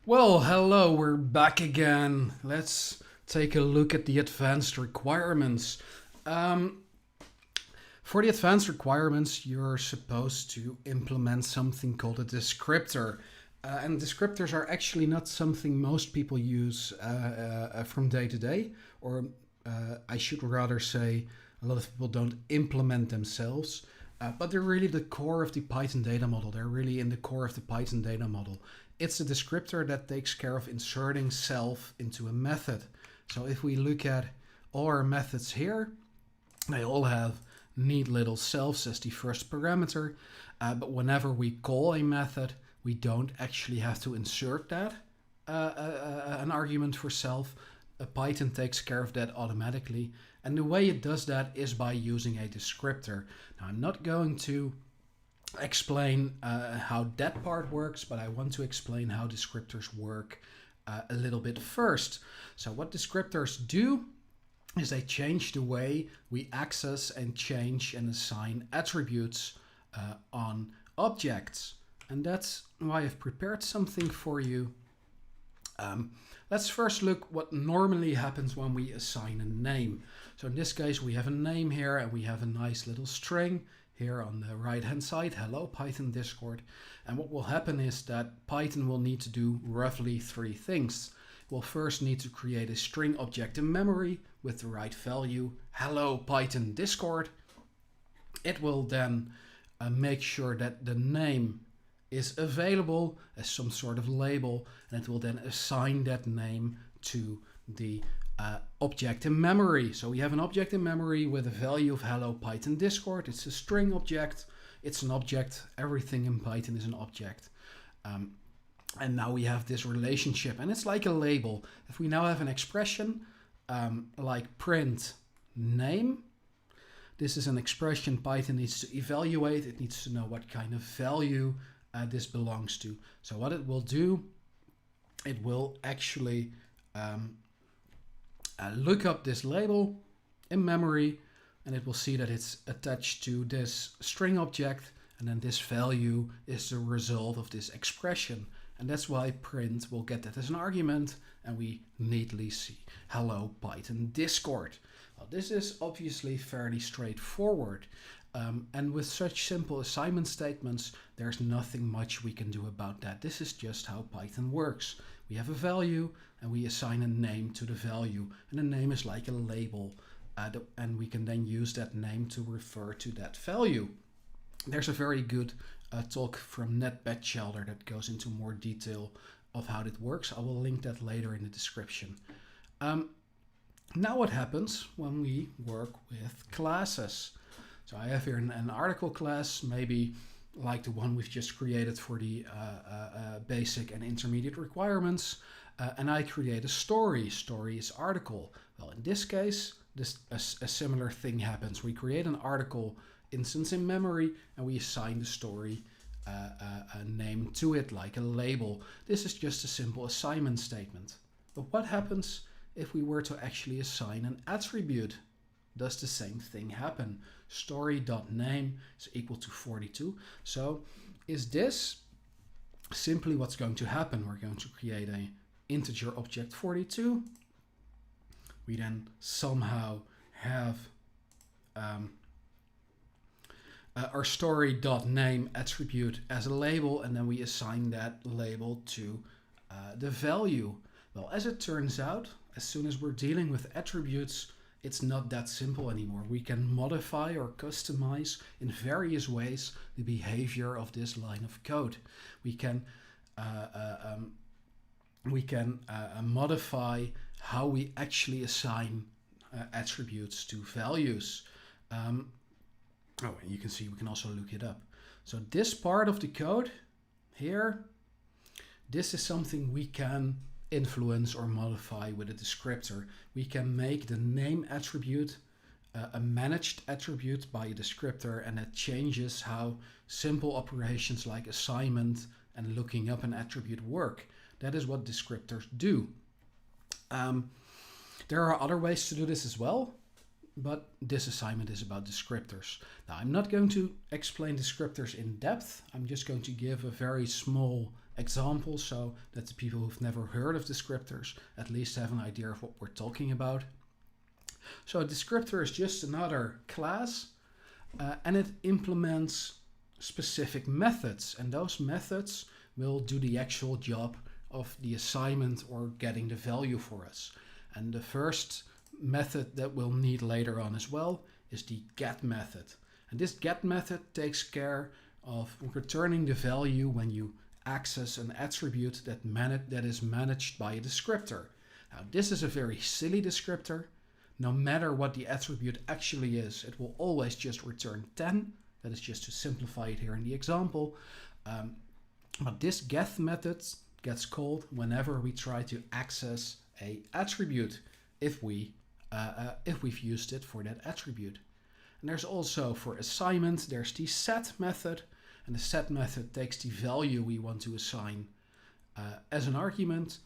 Well, hello, we're back again. Let's take a look at the advanced requirements. Um, for the advanced requirements, you're supposed to implement something called a descriptor. And descriptors are actually not something most people use from day to day, or I should rather say a lot of people don't implement themselves. But they're really the core of the Python data model. They're really in the core of the Python data model. It's a descriptor that takes care of inserting self into a method. So if we look at all our methods here, they all have neat little selves as the first parameter. But whenever we call a method, we don't actually have to insert that, an argument for self. Python takes care of that automatically. And the way it does that is by using a descriptor. Now, I'm not going to explain how that part works, but I want to explain how descriptors work a little bit first. So what descriptors do is they change the way we access and change and assign attributes on objects. And that's why I've prepared something for you. Let's first look what normally happens when we assign a name. So in this case, we have a name here and we have a nice little string here on the right hand side. Hello, Python Discord. And what will happen is that Python will need to do roughly three things. We'll first need to create a string object in memory with the right value. Hello, Python Discord. It will then make sure that the name is available as some sort of label, and it will then assign that name to the object in memory. So we have an object in memory with a value of hello Python Discord. It's a string object. It's an object. Everything in Python is an object. And now we have this relationship, and it's like a label. If we now have an expression like print name, this is an expression Python needs to evaluate. It needs to know what kind of value this belongs to. So what it will do, it will actually look up this label in memory, and it will see that it's attached to this string object, and then this value is the result of this expression. And that's why print will get that as an argument, and we neatly see hello Python Discord. Well, this is obviously fairly straightforward. And with such simple assignment statements, there's nothing much we can do about that. This is just how Python works. We have a value and we assign a name to the value. And the name is like a label. And we can then use that name to refer to that value. There's a very good talk from Ned Batchelder that goes into more detail of how it works. I will link that later in the description. Now what happens when we work with classes? So I have here an article class, maybe like the one we've just created for the basic and intermediate requirements. And I create a story. Story is article. Well, in this case, a similar thing happens. We create an article instance in memory, and we assign the story a name to it, like a label. This is just a simple assignment statement. But what happens if we were to actually assign an attribute? Does the same thing happen? Story.name is equal to 42. So is this simply what's going to happen? We're going to create an integer object 42. We then somehow have our story.name attribute as a label, and then we assign that label to the value. Well, as it turns out, as soon as we're dealing with attributes, it's not that simple anymore. We can modify or customize in various ways the behavior of this line of code. We can modify how we actually assign attributes to values. And you can see we can also look it up. So this part of the code here, this is something we can influence or modify with a descriptor. We can make the name attribute a managed attribute by a descriptor, and that changes how simple operations like assignment and looking up an attribute work. That is what descriptors do. There are other ways to do this as well, but this assignment is about descriptors. Now, I'm not going to explain descriptors in depth. I'm just going to give a very small example so that the people who've never heard of descriptors at least have an idea of what we're talking about. So a descriptor is just another class and it implements specific methods, and those methods will do the actual job of the assignment or getting the value for us. And the first method that we'll need later on as well is the get method. And this get method takes care of returning the value when you access an attribute that is managed by a descriptor. Now this is a very silly descriptor. No matter what the attribute actually is, it will always just return 10. That is just to simplify it here in the example. But this get method gets called whenever we try to access a attribute if we've used it for that attribute. And there's also for assignment, there's the set method, and the set method takes the value we want to assign as an argument,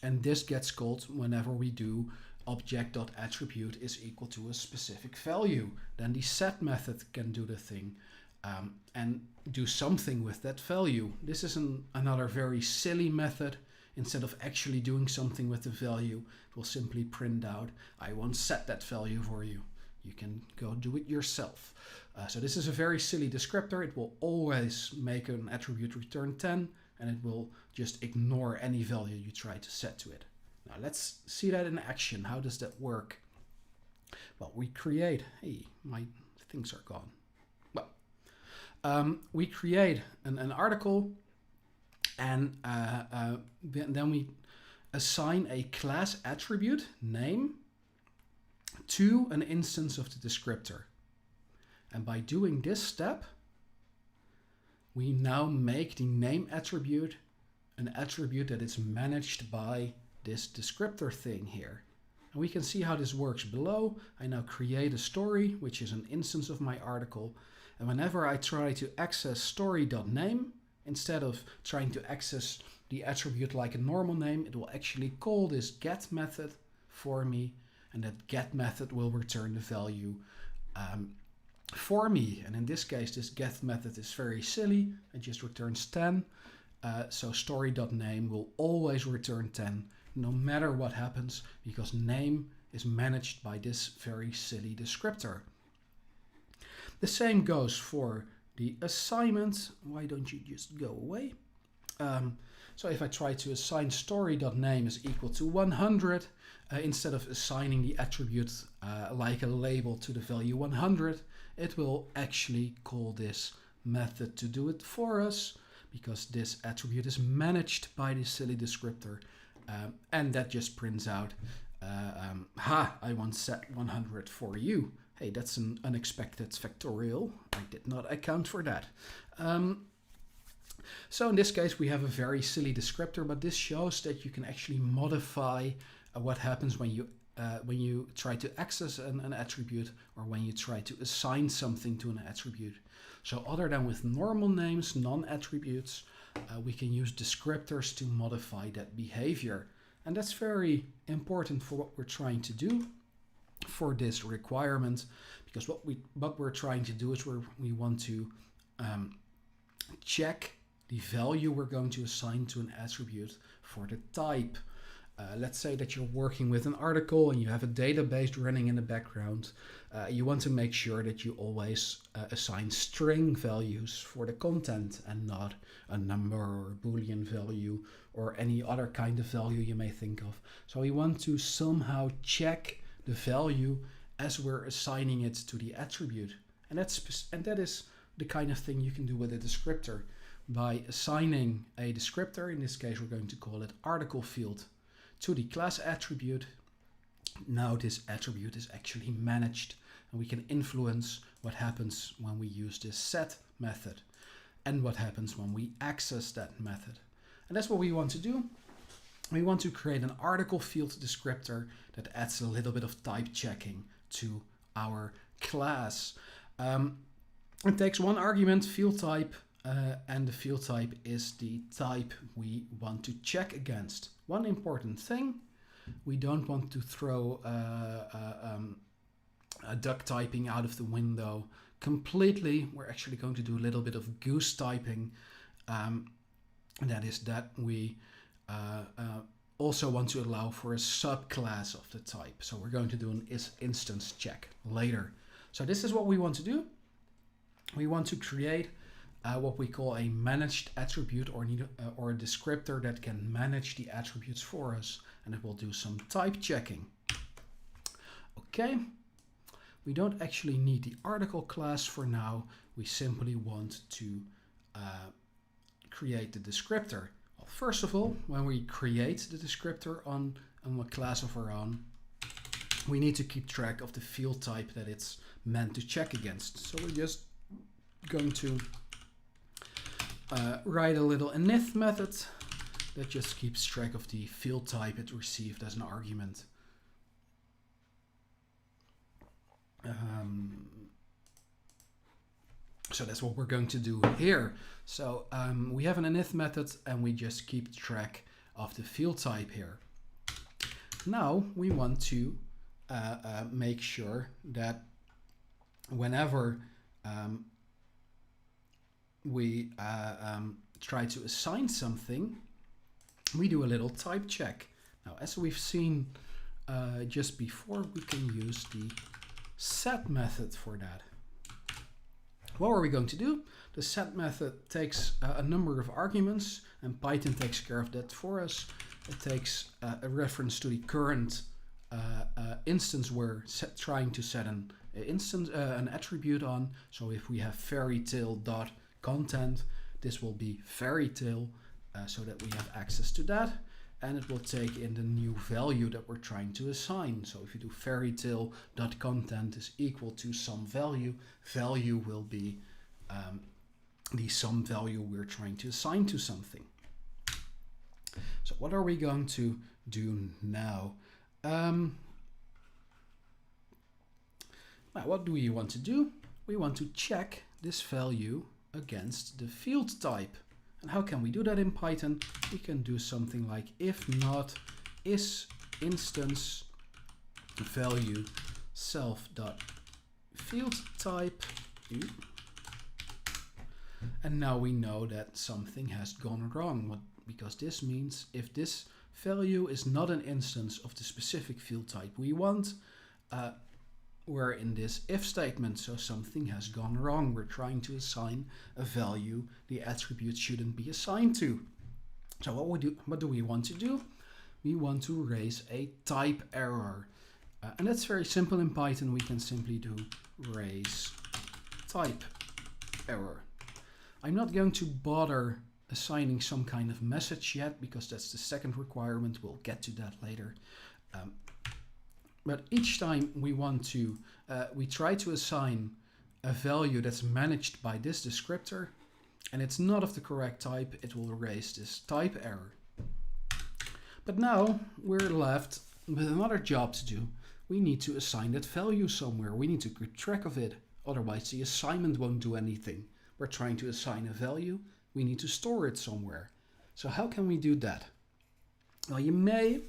and this gets called whenever we do object.attribute is equal to a specific value. Then the set method can do the thing and do something with that value. This is another very silly method. Instead of actually doing something with the value, it will simply print out, I won't set that value for you. You can go do it yourself. So this is a very silly descriptor. It will always make an attribute return 10, and it will just ignore any value you try to set to it. Now let's see that in action. How does that work? Well, we create, hey, my things are gone. Well, we create an article, and then we assign a class attribute name to an instance of the descriptor. And by doing this step, we now make the name attribute an attribute that is managed by this descriptor thing here. And we can see how this works below. I now create a story, which is an instance of my article. And whenever I try to access story.name, instead of trying to access the attribute like a normal name, it will actually call this get method for me. And that get method will return the value for me. And in this case, this get method is very silly. It just returns 10. So story.name will always return 10, no matter what happens, because name is managed by this very silly descriptor. The same goes for the assignment. Why don't you just go away? So if I try to assign story.name is equal to 100, instead of assigning the attribute like a label to the value 100, it will actually call this method to do it for us, because this attribute is managed by this silly descriptor. And that just prints out, I once set 100 for you. Hey, that's an unexpected factorial. I did not account for that. So in this case, we have a very silly descriptor, but this shows that you can actually modify what happens when you try to access an attribute, or when you try to assign something to an attribute. So other than with normal names, non-attributes, we can use descriptors to modify that behavior. And that's very important for what we're trying to do for this requirement, because what we're trying to do is we want to check the value we're going to assign to an attribute for the type. Let's say that you're working with an article and you have a database running in the background. You want to make sure that you always assign string values for the content and not a number or a Boolean value or any other kind of value you may think of. So we want to somehow check the value as we're assigning it to the attribute. And that is the kind of thing you can do with a descriptor. By assigning a descriptor, in this case we're going to call it article field, to the class attribute, now this attribute is actually managed, and we can influence what happens when we use this set method and what happens when we access that method. And that's what we want to do. We want to create an article field descriptor that adds a little bit of type checking to our class. It takes one argument, field type, and the field type is the type we want to check against. One important thing, we don't want to throw a duck typing out of the window completely. We're actually going to do a little bit of goose typing. And that is that we also want to allow for a subclass of the type. So we're going to do an instance check later. So this is what we want to do. We want to create what we call a managed attribute or a descriptor that can manage the attributes for us, and it will do some type checking. Okay, we don't actually need the article class for now. We simply want to create the descriptor. Well, first of all, when we create the descriptor on a class of our own, we need to keep track of the field type that it's meant to check against. So we're just going to write a little init method that just keeps track of the field type it received as an argument. So that's what we're going to do here. So we have an init method and we just keep track of the field type here. Now we want to make sure that whenever we try to assign something, we do a little type check. Now, as we've seen just before, we can use the set method for that. What are we going to do? The set method takes a number of arguments, and Python takes care of that for us. It takes a reference to the current instance we're trying to set an attribute on. So if we have fairytale.content, this will be fairytale, so that we have access to that. And it will take in the new value that we're trying to assign. So if you do fairytale.content is equal to some value, value will be the some value we're trying to assign to something. So what are we going to do now? Now, what do we want to do? We want to check this value against the field type. And how can we do that in Python? We can do something like if not is instance value self.field type. And now we know that something has gone wrong, because this means if this value is not an instance of the specific field type we want, we're in this if statement, so something has gone wrong. We're trying to assign a value the attribute shouldn't be assigned to. So what do we want to do? We want to raise a type error. And that's very simple in Python. We can simply do raise type error. I'm not going to bother assigning some kind of message yet, because that's the second requirement. We'll get to that later. But each time we want to, we try to assign a value that's managed by this descriptor, and it's not of the correct type, it will raise this type error. But now we're left with another job to do. We need to assign that value somewhere. We need to keep track of it. Otherwise the assignment won't do anything. We're trying to assign a value. We need to store it somewhere. So how can we do that? Well, you may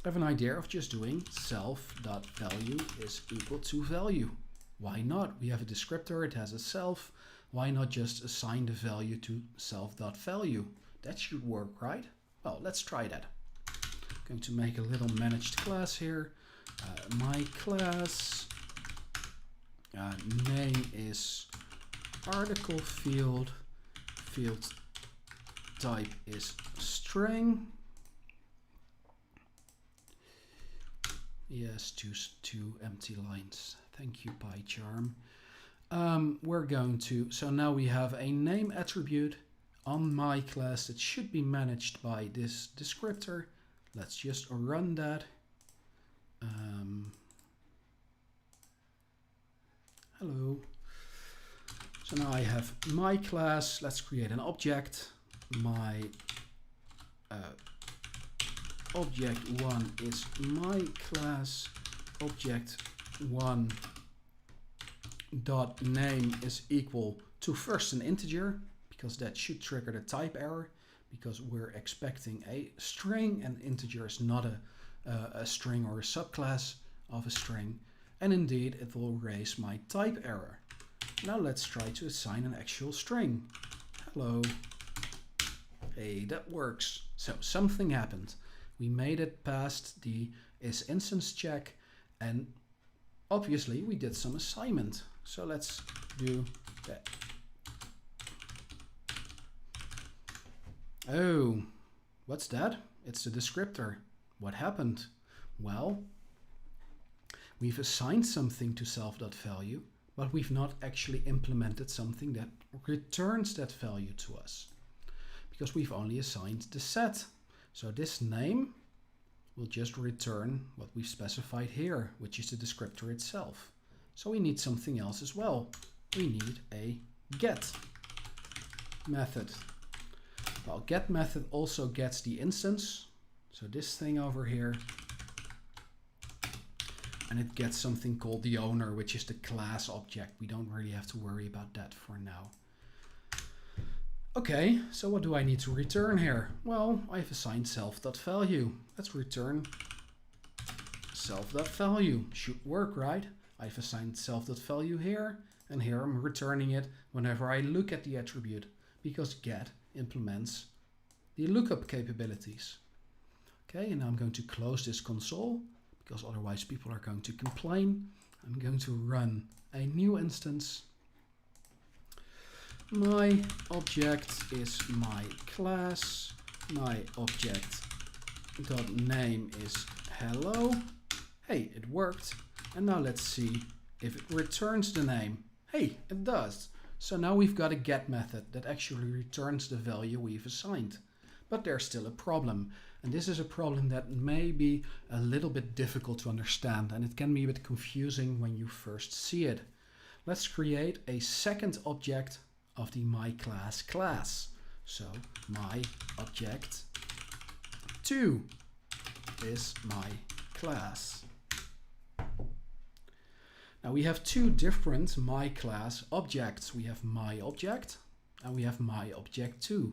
have an idea of just doing self.value is equal to value. Why not? We have a descriptor, it has a self. Why not just assign the value to self.value? That should work, right? Well, let's try that. I'm going to make a little managed class here. My class name is article field type is string. Yes, two empty lines. Thank you, PyCharm. We're going to, so now we have a name attribute on my class that should be managed by this descriptor. Let's just run that. Hello. So now I have my class. Let's create an object. My object 1 is my class. Object 1 dot name is equal to first an integer, because that should trigger the type error, because we're expecting a string, and integer is not a string or a subclass of a string. And indeed it will raise my type error. Now let's try to assign an actual string. Hello. Hey, that works. So something happened. We made it past the isInstance check, and obviously we did some assignment. So let's do that. Oh, what's that? It's the descriptor. What happened? Well, we've assigned something to self.value, but we've not actually implemented something that returns that value to us, because we've only assigned the set. So this name will just return what we've specified here, which is the descriptor itself. So we need something else as well. We need a get method. Well, get method also gets the instance. So this thing over here. And it gets something called the owner, which is the class object. We don't really have to worry about that for now. Okay, so what do I need to return here? Well, I've assigned self.value. Let's return self.value. Should work, right? I've assigned self.value here, and here I'm returning it whenever I look at the attribute, because get implements the lookup capabilities. Okay, and now I'm going to close this console, because otherwise people are going to complain. I'm going to run a new instance. My object is my class. My object dot name is hello. Hey, it worked. And now let's see if it returns the name. Hey, it does. So now we've got a get method that actually returns the value we've assigned. But there's still a problem. And this is a problem that may be a little bit difficult to understand, and it can be a bit confusing when you first see it. Let's create a second object of the myClass class. So my object 2 is my class. Now we have two different myClass objects. We have my object and we have my object 2.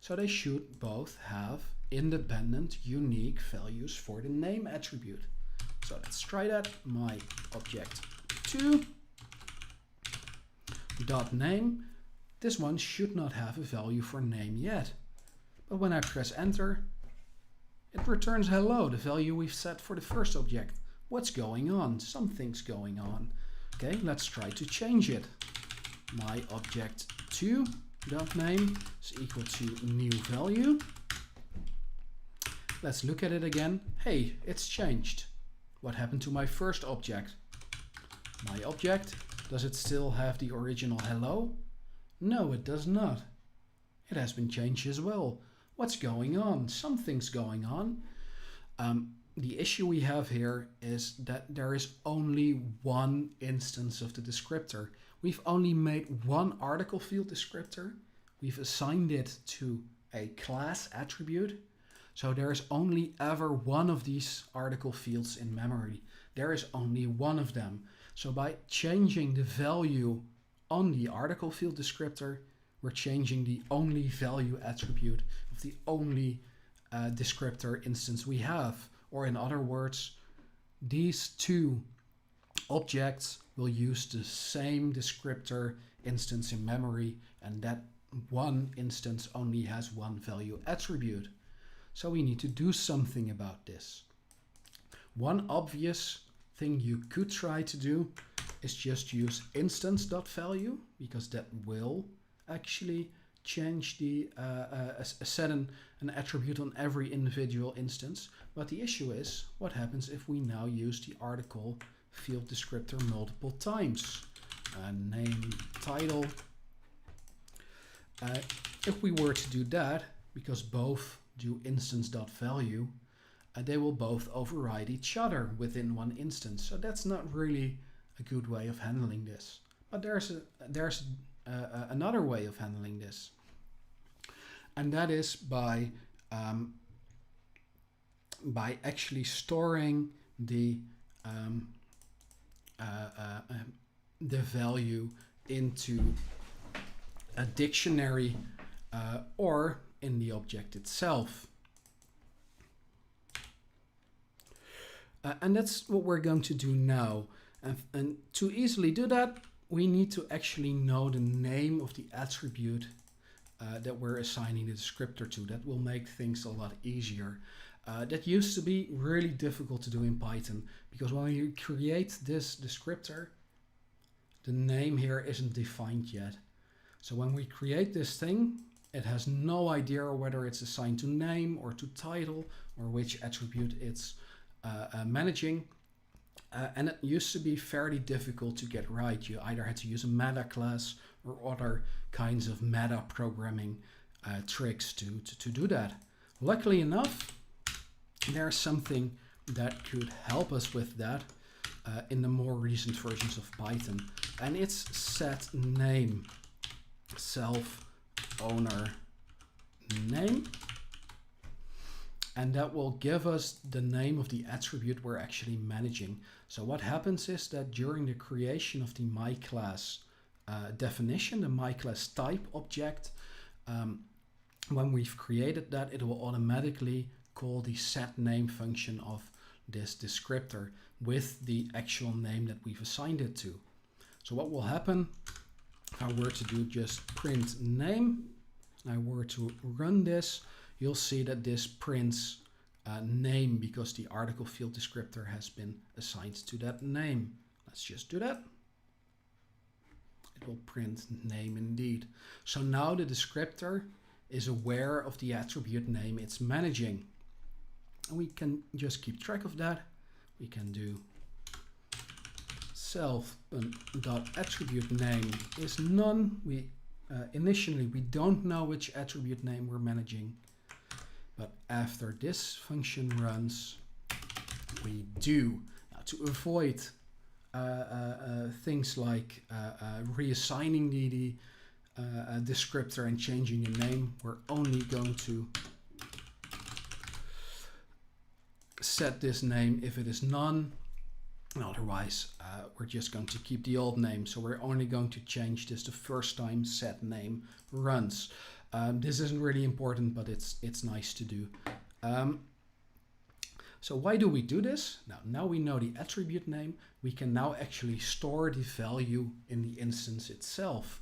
So they should both have independent, unique values for the name attribute. So let's try that. My object 2 dot name. This one should not have a value for name yet. But when I press enter, it returns hello, the value we've set for the first object. What's going on? Something's going on. Okay, let's try to change it. My object 2 dot name is equal to new value. Let's look at it again. Hey, it's changed. What happened to my first object? My object, does it still have the original hello? No, it does not. It has been changed as well. What's going on? Something's going on. The issue we have here is that there is only one instance of the descriptor. We've only made one article field descriptor. We've assigned it to a class attribute. So there is only ever one of these article fields in memory. There is only one of them. So by changing the value on the article field descriptor, we're changing the only value attribute of the only descriptor instance we have. Or in other words, these two objects will use the same descriptor instance in memory, and that one instance only has one value attribute. So we need to do something about this. One obvious thing you could try to do is just use instance.value, because that will actually change the set an attribute on every individual instance. But the issue is, what happens if we now use the article field descriptor multiple times? Name, title. If we were to do that, because both do instance.value, they will both override each other within one instance. So that's not really a good way of handling this. But there's another way of handling this, and that is by actually storing the value into a dictionary or in the object itself. And that's what we're going to do now. And to easily do that, we need to actually know the name of the attribute that we're assigning the descriptor to. That will make things a lot easier. That used to be really difficult to do in Python, because when you create this descriptor, the name here isn't defined yet. So when we create this thing, it has no idea whether it's assigned to name or to title or which attribute it's managing. And it used to be fairly difficult to get right. You either had to use a meta class or other kinds of meta programming tricks to do that. Luckily enough, there's something that could help us with that in the more recent versions of Python, and it's set name, self owner name, and that will give us the name of the attribute we're actually managing. So what happens is that during the creation of the myClass definition, the myClass type object, when we've created that, it will automatically call the setName function of this descriptor with the actual name that we've assigned it to. So what will happen if I were to do just print name, and I were to run this, you'll see that this prints name because the article field descriptor has been assigned to that name. Let's just do that. It will print name indeed. So now the descriptor is aware of the attribute name it's managing. And we can just keep track of that. We can do self.attribute name is none. Initially we don't know which attribute name we're managing, but after this function runs, we do. Now, to avoid things like reassigning the descriptor and changing the name, we're only going to set this name if it is none, and otherwise we're just going to keep the old name. So we're only going to change this the first time set name runs. This isn't really important, but it's nice to do. So why do we do this? Now we know the attribute name. We can now actually store the value in the instance itself,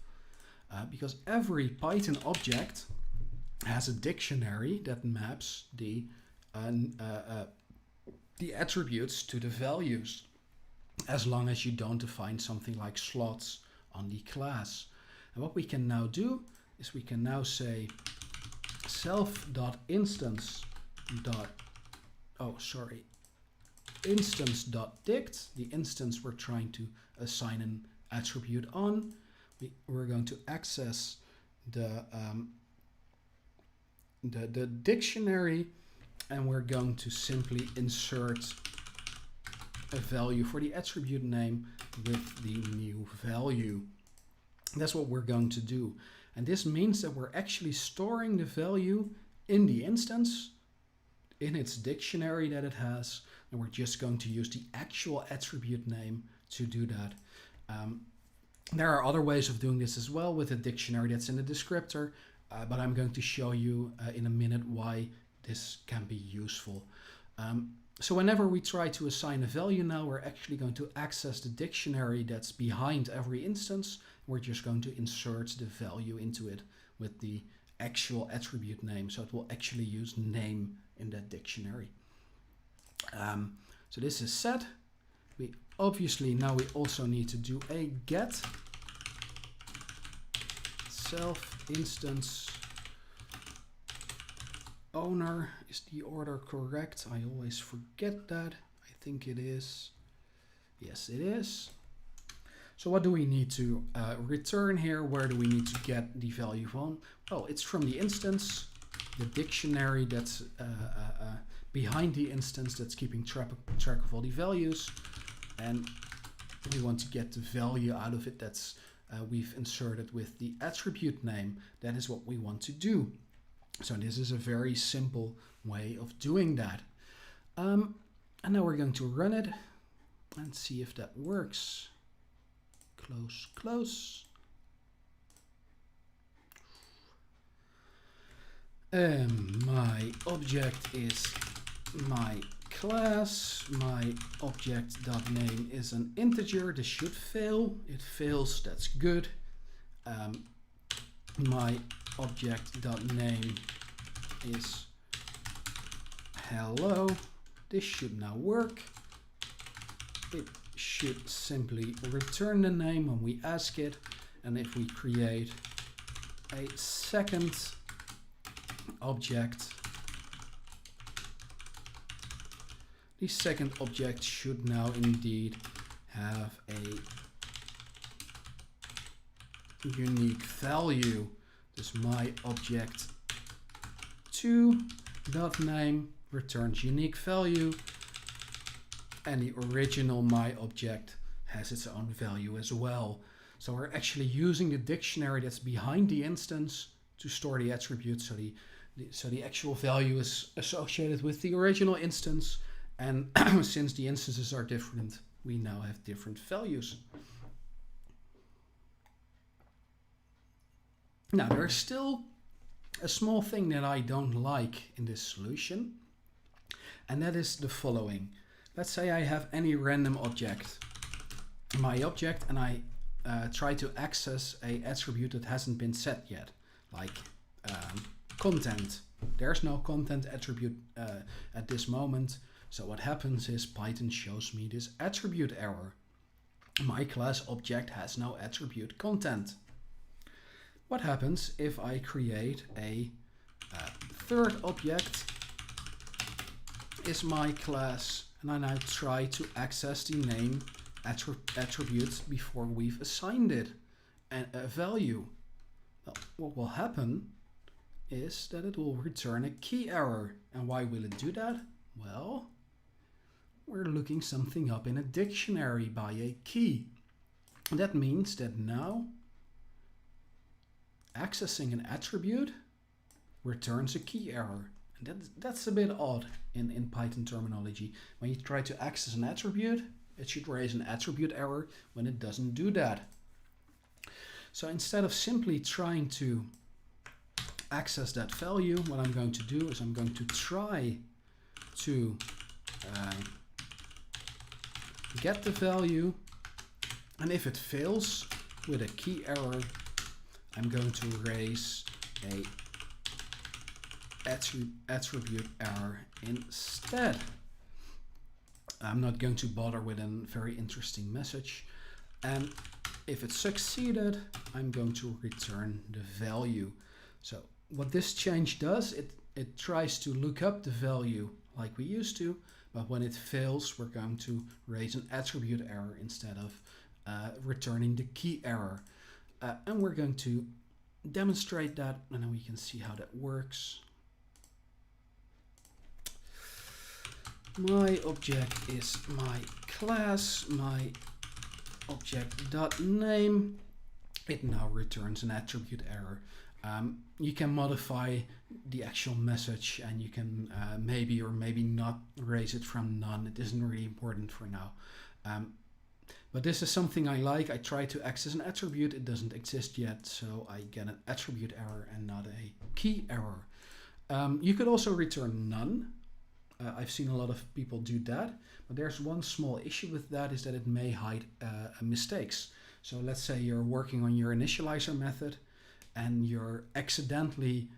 because every Python object has a dictionary that maps the attributes to the values, as long as you don't define something like slots on the class. And what we can now do is we can now say instance.dict, the instance we're trying to assign an attribute on. We're going to access the dictionary, and we're going to simply insert a value for the attribute name with the new value. That's what we're going to do. And this means that we're actually storing the value in the instance, in its dictionary that it has, and we're just going to use the actual attribute name to do that. There are other ways of doing this as well with a dictionary that's in the descriptor, but I'm going to show you in a minute why this can be useful. So whenever we try to assign a value now, we're actually going to access the dictionary that's behind every instance. We're just going to insert the value into it with the actual attribute name. So it will actually use name in that dictionary. So this is set. We also need to do a get self instance owner. Is the order correct? I always forget that. I think it is. Yes, it is. So what do we need to return here? Where do we need to get the value from? Oh, it's from the instance, the dictionary that's behind the instance that's keeping track of all the values. And we want to get the value out of it that's we've inserted with the attribute name. That is what we want to do. So this is a very simple way of doing that. And now we're going to run it and see if that works. Close, close. My object is my class. My object.name is an integer. This should fail. It fails. That's good. My object.name is hello. This should now work. It should simply return the name when we ask it. And if we create a second object, the second object should now indeed have a unique value. This my object 2.name returns unique value, and the original my object has its own value as well. So we're actually using the dictionary that's behind the instance to store the attribute. So the actual value is associated with the original instance, and since the instances are different, we now have different values. Now there's still a small thing that I don't like in this solution, and that is the following. Let's say I have any random object, my object, and I try to access a attribute that hasn't been set yet, like content. There's no content attribute at this moment. So what happens is Python shows me this attribute error. My class object has no attribute content. What happens if I create a third object is my class, and then I try to access the name attribute before we've assigned it a value? Well, what will happen is that it will return a key error. And why will it do that? Well, we're looking something up in a dictionary by a key. That means that now accessing an attribute returns a key error. And that's a bit odd in Python terminology. When you try to access an attribute, it should raise an attribute error when it doesn't do that. So instead of simply trying to access that value, what I'm going to do is I'm going to try to get the value, and if it fails with a key error, I'm going to raise a attribute error instead. I'm not going to bother with a very interesting message, and if it succeeded, I'm going to return the value. So what this change does, it tries to look up the value like we used to, but when it fails, we're going to raise an attribute error instead of returning the key error. And we're going to demonstrate that, and then we can see how that works. My object is my class, my object.name. It now returns an attribute error. You can modify the actual message, and you can maybe or maybe not raise it from none. It isn't really important for now. But this is something I like. I try to access an attribute. It doesn't exist yet, so I get an attribute error and not a key error. You could also return none. I've seen a lot of people do that, but there's one small issue with that, is that it may hide mistakes. So let's say you're working on your initializer method and you're accidentally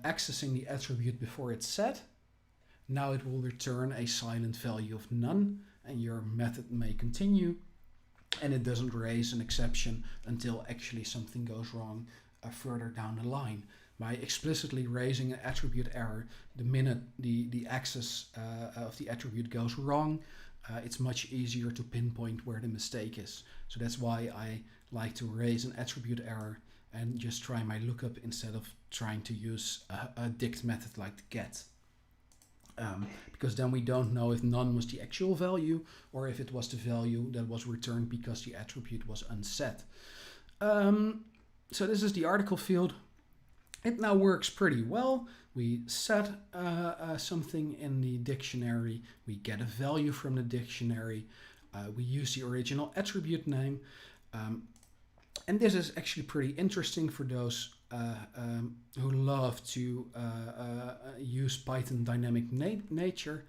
accessing the attribute before it's set. Now it will return a silent value of none, and your method may continue, and it doesn't raise an exception until actually something goes wrong further down the line. By explicitly raising an attribute error, the minute the access of the attribute goes wrong, it's much easier to pinpoint where the mistake is. So that's why I like to raise an attribute error and just try my lookup instead of trying to use a dict method like the get. Because then we don't know if none was the actual value or if it was the value that was returned because the attribute was unset. So this is the article field. It now works pretty well. We set something in the dictionary, we get a value from the dictionary, we use the original attribute name, and this is actually pretty interesting for those who love to use Python dynamic nature,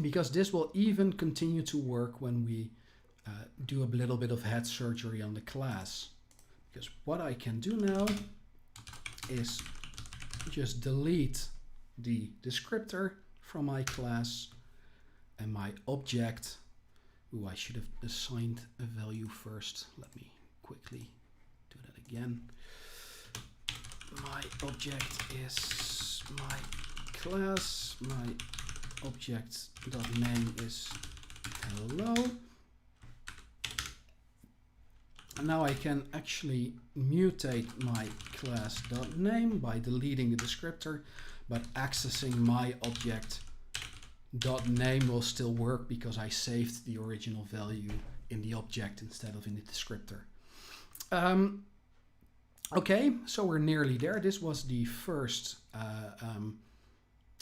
because this will even continue to work when we do a little bit of head surgery on the class. Because what I can do now is just delete the descriptor from my class, and my object, ooh, I should have assigned a value first. Let me quickly do that again. My object is my class, my object.name is hello. And now I can actually mutate my class.name by deleting the descriptor, but accessing my object.name will still work because I saved the original value in the object instead of in the descriptor. Okay, so we're nearly there. This was the first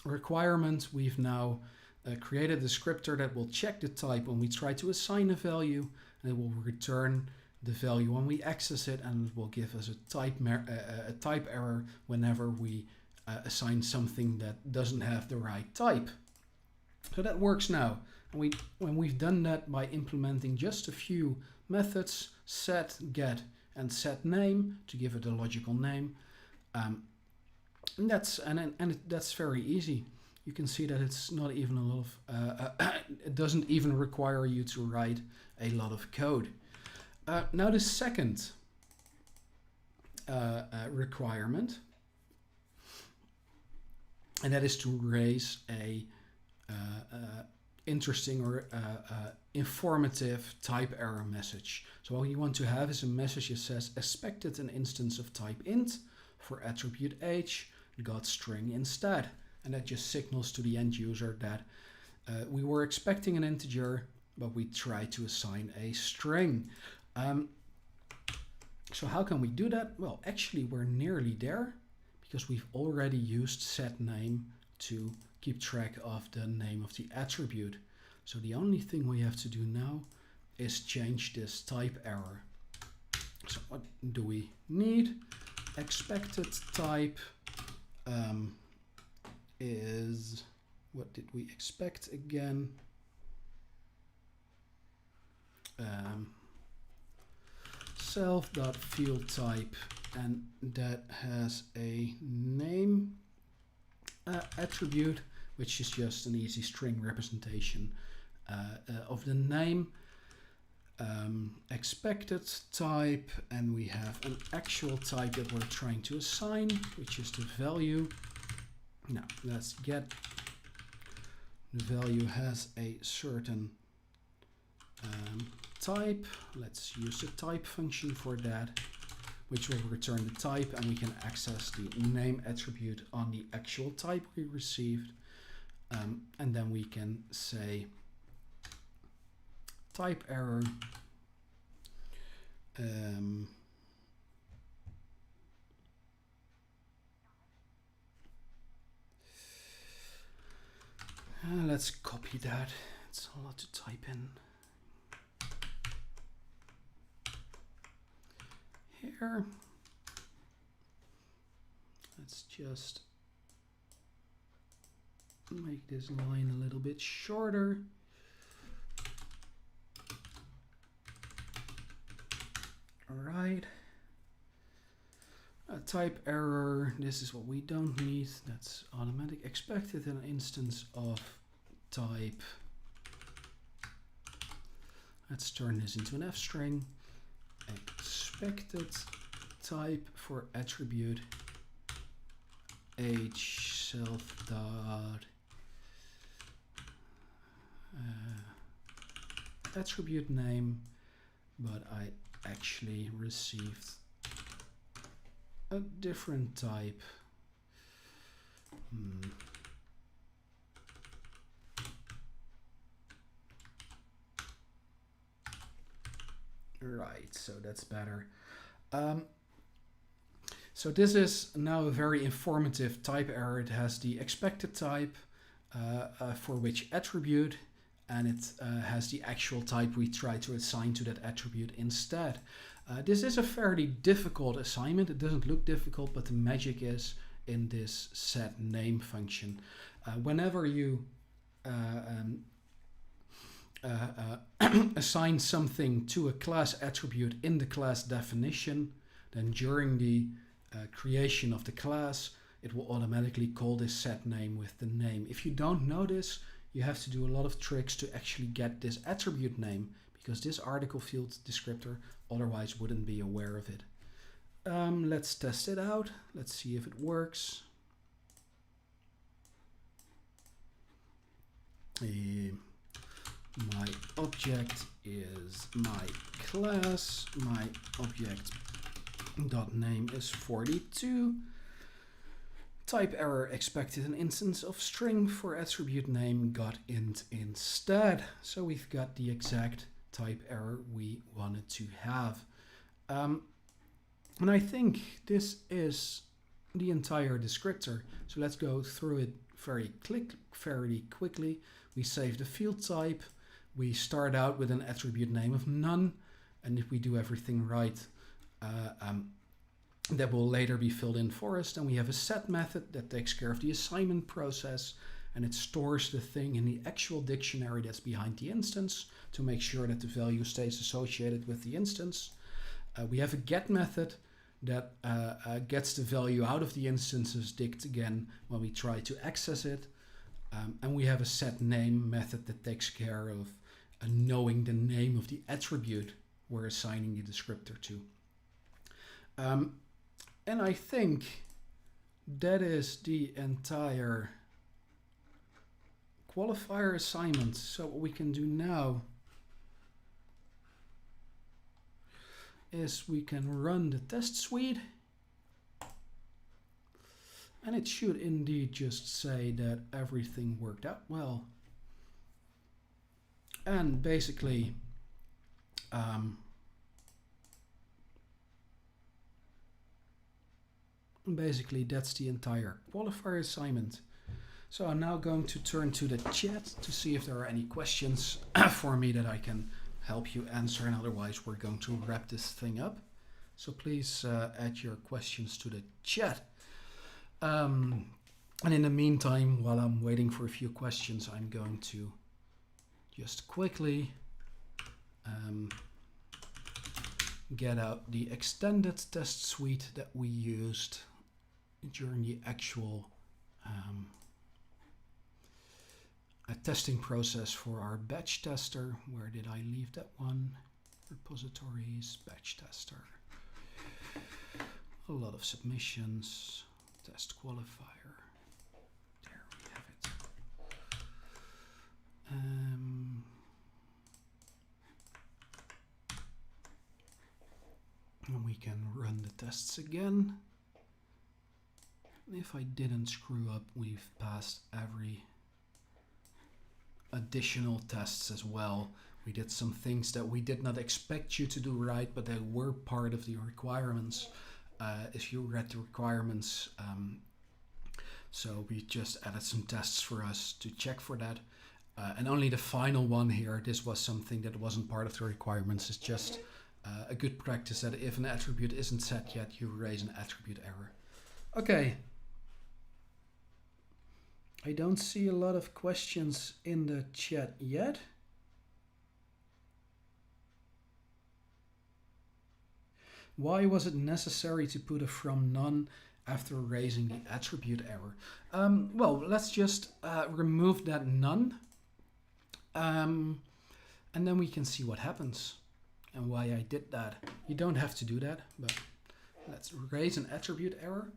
requirement. We've now created a descriptor that will check the type when we try to assign a value, and it will return the value when we access it, and it will give us a type error whenever we assign something that doesn't have the right type. So that works now. And when we've done that by implementing just a few methods, set, get, and set name to give it a logical name, and that's very easy. You can see that it's not even a lot of it doesn't even require you to write a lot of code. Now the second requirement, and that is to raise a interesting or informative type error message. So what you want to have is a message that says expected an instance of type int for attribute age, got string instead. And that just signals to the end user that we were expecting an integer, but we tried to assign a string. So how can we do that? Well, actually we're nearly there because we've already used set name to keep track of the name of the attribute. So the only thing we have to do now is change this type error. So what do we need? Expected type is, what did we expect again? Self.field type, and that has a name attribute, which is just an easy string representation of the name. Expected type, and we have an actual type that we're trying to assign, which is the value. Now let's get the value has a certain type. Let's use the type function for that, which will return the type, and we can access the name attribute on the actual type we received. And then we can say type error let's copy that. It's a lot to type in. Here. Let's just make this line a little bit shorter. All right. A type error. This is what we don't need. That's automatic. Expected an instance of type. Let's turn this into an F string. Expected type for attribute age self dot attribute name, but I actually received a different type. Right, so that's better. So this is now a very informative type error. It has the expected type for which attribute, and it has the actual type we try to assign to that attribute instead. This is a fairly difficult assignment. It doesn't look difficult, but the magic is in this set name function. Whenever you assign something to a class attribute in the class definition, then during the creation of the class, it will automatically call this set name with the name. If you don't know this, you have to do a lot of tricks to actually get this attribute name, because this article field descriptor otherwise wouldn't be aware of it. Let's test it out. Let's see if it works. My object is my class. My object dot name is 42. Type error, expected an instance of string for attribute name, got int instead. So we've got the exact type error we wanted to have. And I think this is the entire descriptor. So let's go through it very quickly. We save the field type. We start out with an attribute name of none. And if we do everything right, that will later be filled in for us. Then we have a set method that takes care of the assignment process, and it stores the thing in the actual dictionary that's behind the instance to make sure that the value stays associated with the instance. We have a get method that gets the value out of the instances dict again when we try to access it. And we have a set name method that takes care of knowing the name of the attribute we're assigning the descriptor to. And I think that is the entire qualifier assignment. So what we can do now is we can run the test suite, and it should indeed just say that everything worked out well. And basically that's the entire qualifier assignment. So I'm now going to turn to the chat to see if there are any questions for me that I can help you answer, and otherwise we're going to wrap this thing up. So please add your questions to the chat. And in the meantime, while I'm waiting for a few questions, I'm going to just quickly get out the extended test suite that we used during the actual testing process for our batch tester. Where did I leave that one? Repositories, batch tester. A lot of submissions, test qualifier. There we have it. And we can run the tests again. If I didn't screw up, we've passed every additional tests as well. We did some things that we did not expect you to do right, but they were part of the requirements. If you read the requirements, so we just added some tests for us to check for that. And only the final one here, this was something that wasn't part of the requirements. It's just a good practice that if an attribute isn't set yet, you raise an attribute error. Okay. I don't see a lot of questions in the chat yet. Why was it necessary to put a from none after raising the attribute error? Well, let's just remove that none. And then we can see what happens and why I did that. You don't have to do that, but let's raise an attribute error.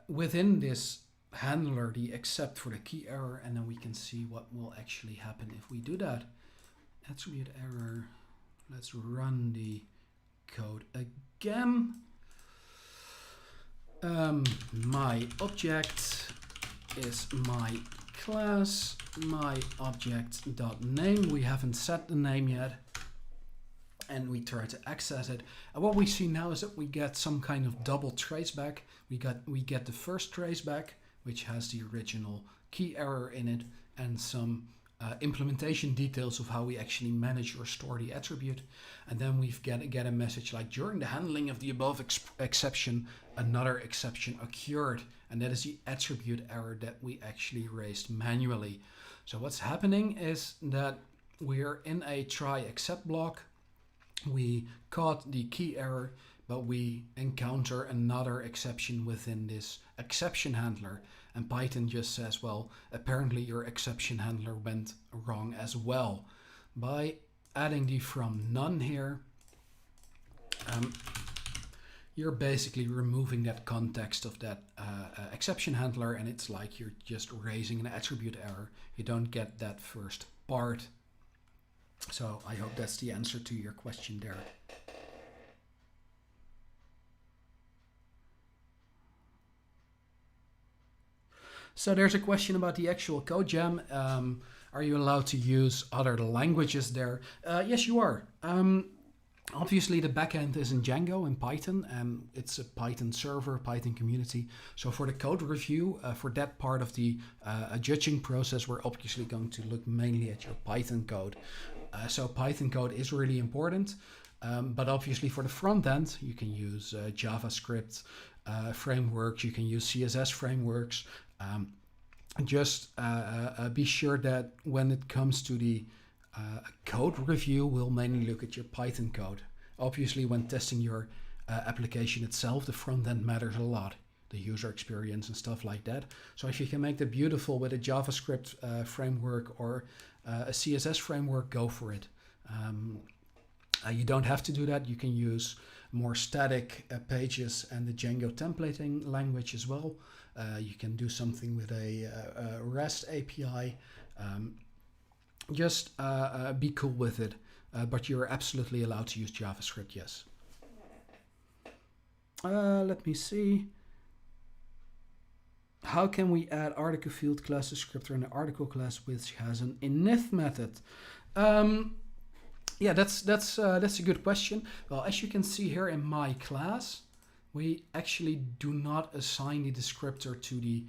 Within this handler, the except for the key error, and then we can see what will actually happen if we do that. Attribute error. Let's run the code again. My object is my class. My object dot name. We haven't set the name yet, and we try to access it. And what we see now is that we get some kind of double traceback. We get the first traceback, which has the original key error in it, and some implementation details of how we actually manage or store the attribute. And then we get a message like, during the handling of the above exception, another exception occurred. And that is the attribute error that we actually raised manually. So what's happening is that we're in a try except block. We caught the key error, but we encounter another exception within this exception handler. And Python just says, well, apparently your exception handler went wrong as well. By adding the from none here, you're basically removing that context of that exception handler, and it's like you're just raising an attribute error. You don't get that first part. So I hope that's the answer to your question there. So there's a question about the actual code gem. Are you allowed to use other languages there? Yes, you are. Obviously, the backend is in Django and Python, and it's a Python server, Python community. So for the code review, for that part of the judging process, we're obviously going to look mainly at your Python code. So Python code is really important, but obviously for the front end, you can use JavaScript frameworks, you can use CSS frameworks. Just be sure that when it comes to the code review, we'll mainly look at your Python code. Obviously, when testing your application itself, the front end matters a lot, the user experience and stuff like that. So if you can make that beautiful with a JavaScript framework or a CSS framework, go for it. You don't have to do that. You can use more static pages and the Django templating language as well. You can do something with a REST API. Just be cool with it, but you're absolutely allowed to use JavaScript, yes. Let me see. How can we add article field class descriptor in an article class which has an init method? Yeah, that's a good question. Well, as you can see here in my class, we actually do not assign the descriptor to the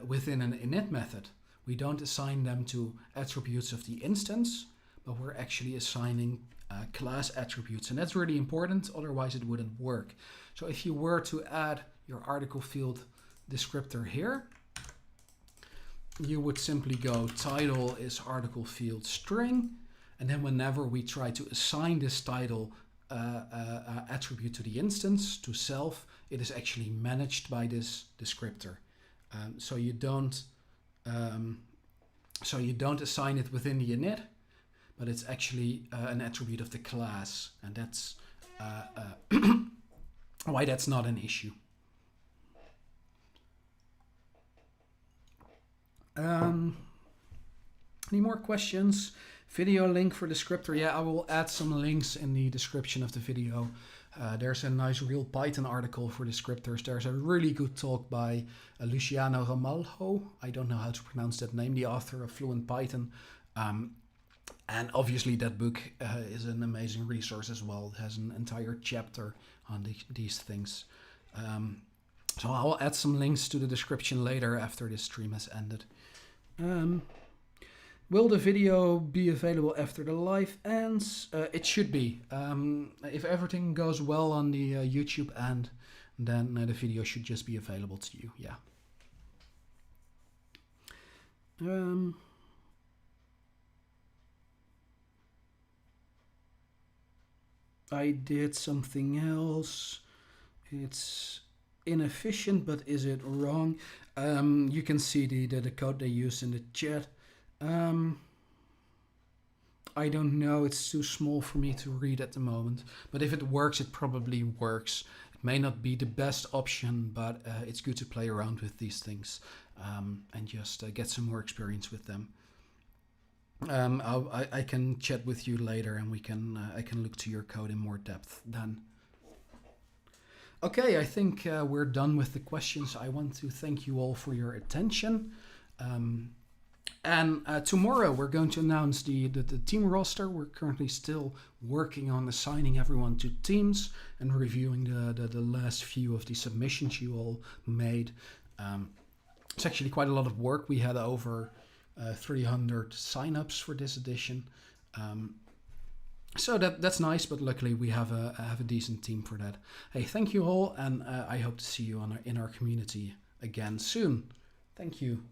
within an init method. We don't assign them to attributes of the instance, but we're actually assigning class attributes, and that's really important, otherwise it wouldn't work. So if you were to add your article field descriptor here, you would simply go title is article field string, and then whenever we try to assign this title attribute to the instance, to self, it is actually managed by this descriptor. So you don't assign it within the init, but it's actually an attribute of the class, and that's why that's not an issue. Any more questions? Video link for descriptor. Yeah, I will add some links in the description of the video. There's a nice real Python article for descriptors. There's a really good talk by Luciano Ramalho. I don't know how to pronounce that name, the author of Fluent Python. And obviously that book is an amazing resource as well. It has an entire chapter on these things. So I'll add some links to the description later after this stream has ended. Will the video be available after the live ends? It should be. If everything goes well on the YouTube end, then the video should just be available to you, yeah. I did something else. It's inefficient, but is it wrong? You can see the code they use in the chat. I don't know, it's too small for me to read at the moment, but if it works, it probably works. It may not be the best option, but it's good to play around with these things and just get some more experience with them. I can chat with you later, and I can look to your code in more depth then. Okay, I think we're done with the questions. I want to thank you all for your attention. And tomorrow we're going to announce the team roster. We're currently still working on assigning everyone to teams and reviewing the last few of the submissions you all made. It's actually quite a lot of work. We had over 300 signups for this edition. So that's nice, but luckily we have a decent team for that. Hey, thank you all, and I hope to see you in our community again soon. Thank you.